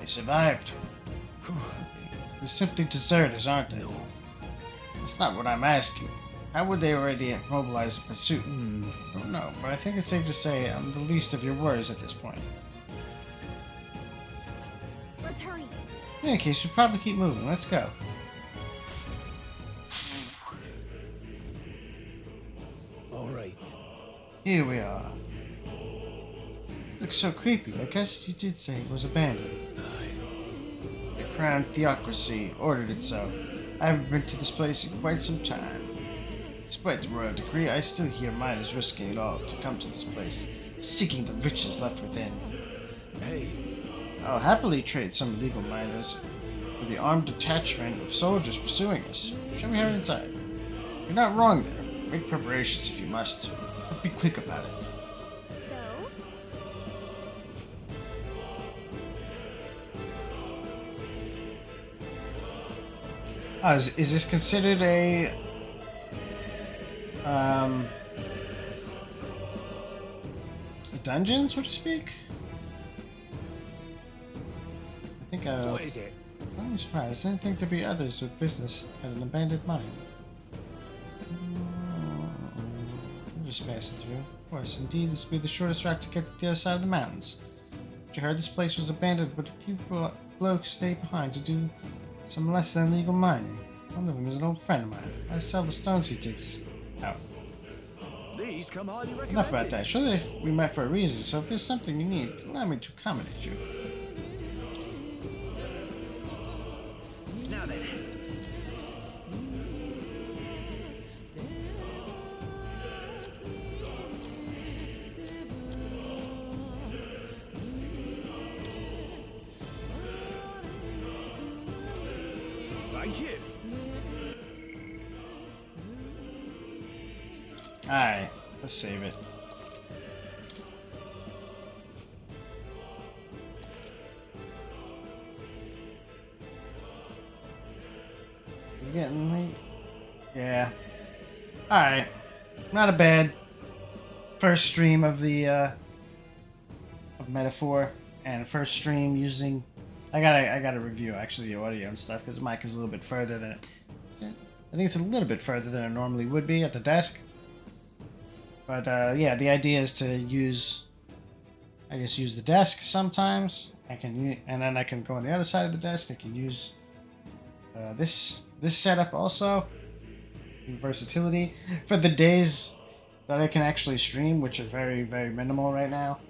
they survived. They're simply deserters, aren't they? That's not what I'm asking. How would they already mobilize a pursuit? I don't know, but I think it's safe to say I'm the least of your worries at this point.
Let's hurry.
In any case, we should probably keep moving. Let's go.
All right.
Here we are. Looks so creepy. I guess you did say it was abandoned. The crown theocracy ordered it so. I haven't been to this place in quite some time. Despite the royal decree, I still hear miners risking it all to come to this place, seeking the riches left within.
Hey.
I'll happily trade some illegal miners for the armed detachment of soldiers pursuing us. Show me how inside. You're not wrong there. Make preparations if you must, but be quick about it. Is this considered a dungeon, so to speak? I think
What is it?
I'm surprised. I didn't think there'd be others with business at an abandoned mine. I'm just passing through. Of course, indeed, this would be the shortest route to get to the other side of the mountains. But you heard this place was abandoned, but a few blokes stayed behind to do some less than legal mining. One of them is an old friend of mine. I sell the stones he digs out.
These come highly recommended.
Enough about that. Surely we met for a reason, so if there's something you need, allow me to accommodate you.
Now then.
Thank you.
Alright, let's save it. It's getting late. Yeah. Alright. Not a bad first stream of the of Metaphor, and first stream using I gotta review actually the audio and stuff because the mic is a little bit further than I think it's a little bit further than it normally would be at the desk. But yeah, the idea is to use the desk sometimes. And then I can go on the other side of the desk. I can use this setup also. Versatility for the days that I can actually stream, which are very, very minimal right now.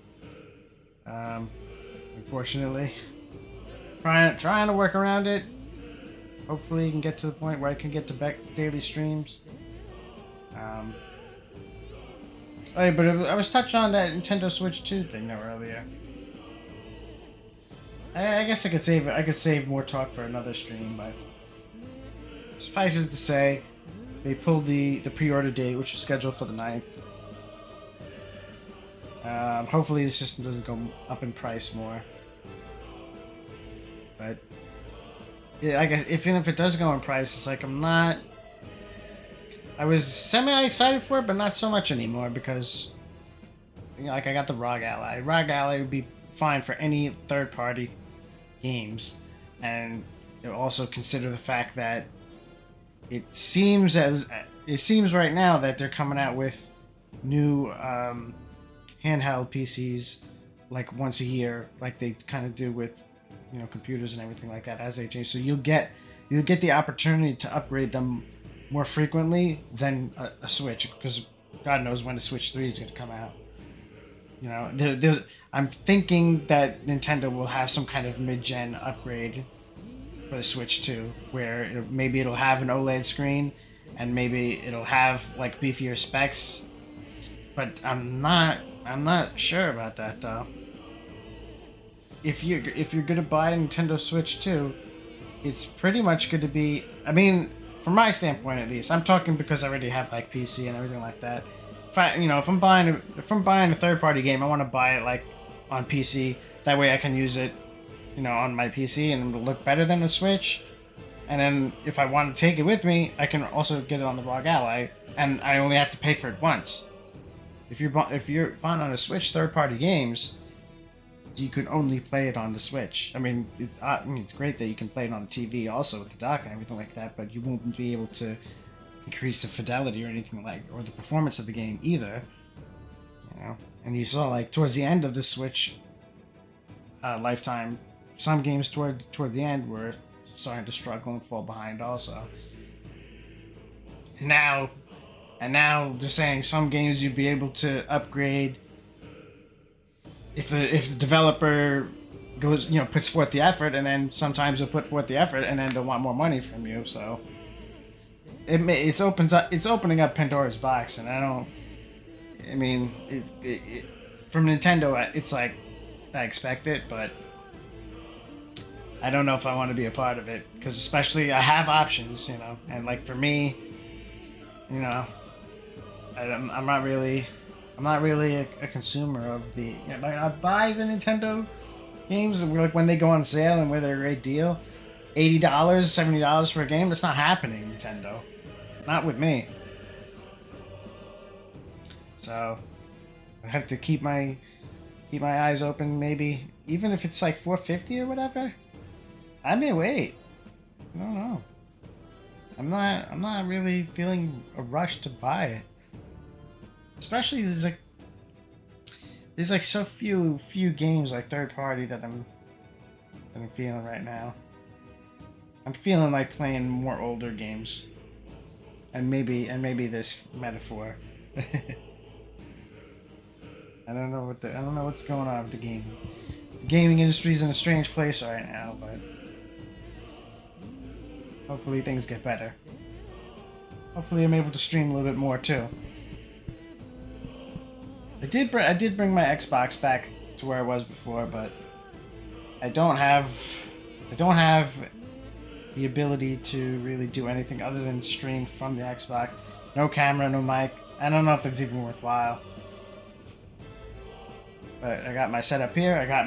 Unfortunately, trying to work around it. Hopefully, you can get to the point where I can get to back to daily streams. Oh, but I was touching on that Nintendo Switch 2 thing though earlier. I guess I could save more talk for another stream, but suffice it to say, they pulled the pre-order date, which was scheduled for the 9th. Hopefully the system doesn't go up in price more. But yeah, I guess even if it does go in price, it's like I was semi-excited for it, but not so much anymore because, you know, like I got the Rogue Ally. Rogue Ally would be fine for any third-party games, and also consider the fact that it seems right now that they're coming out with new handheld PCs like once a year, like they kind of do with, you know, computers and everything like that as they change. So you'll get the opportunity to upgrade them more frequently than a Switch, because God knows when the Switch 3 is going to come out. You know, I'm thinking that Nintendo will have some kind of mid-gen upgrade for the Switch 2, where maybe it'll have an OLED screen, and maybe it'll have like beefier specs. But I'm not sure about that though. If you're gonna buy a Nintendo Switch 2, it's pretty much going to be. I mean, from my standpoint at least, I'm talking because I already have like PC and everything like that. If I'm buying a third-party game, I want to buy it like on PC. That way I can use it, you know, on my PC, and it'll look better than the Switch. And then if I want to take it with me, I can also get it on the Rogue Ally, and I only have to pay for it once. If you're buying on a Switch third-party games, you can only play it on the Switch. I mean, it's great that you can play it on the TV also with the dock and everything like that, but you won't be able to increase the fidelity or anything or the performance of the game either. You know, and you saw like towards the end of the Switch lifetime, some games toward the end were starting to struggle and fall behind also. And now they're saying some games you'd be able to upgrade if the developer goes, you know, puts forth the effort, and then sometimes they'll put forth the effort and then they'll want more money from you. So it's opening up Pandora's box, and I mean, from Nintendo, it's like I expect it, but I don't know if I want to be a part of it, because especially I have options, you know, and like for me, you know, I'm not really a consumer of the. I buy the Nintendo games like when they go on sale and where they're a great deal. $80, $70 for a game, that's not happening, Nintendo. Not with me. So I have to keep my eyes open, maybe even if it's like $450 or whatever. I may wait. I don't know. I'm not really feeling a rush to buy it. Especially there's like so few games like third party that I'm feeling right now. I'm feeling like playing more older games. And maybe this metaphor. I don't know what's going on with the gaming. The gaming industry's in a strange place right now, but hopefully things get better. Hopefully I'm able to stream a little bit more too. I did bring my Xbox back to where it was before, but I don't have the ability to really do anything other than stream from the Xbox. No camera, no mic. I don't know if that's even worthwhile. But I got my setup here. I got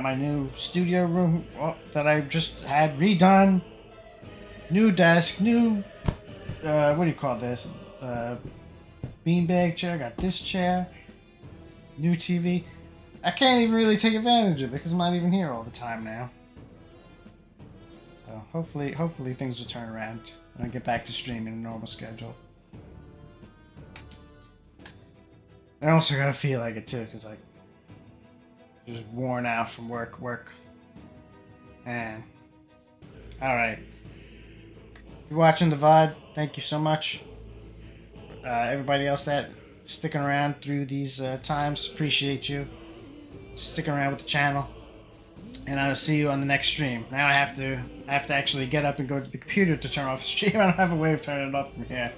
my new studio room that I just had redone. New desk, new what do you call this? Beanbag chair. Got this chair. New TV. I can't even really take advantage of it because I'm not even here all the time now. So hopefully things will turn around and I get back to streaming a normal schedule. I also gotta feel like it too, because like just worn out from work. And alright. If you're watching the VOD, thank you so much. Everybody else that sticking around through these times, appreciate you sticking around with the channel. And I'll see you on the next stream. Now I have to actually get up and go to the computer to turn off the stream. I don't have a way of turning it off from here.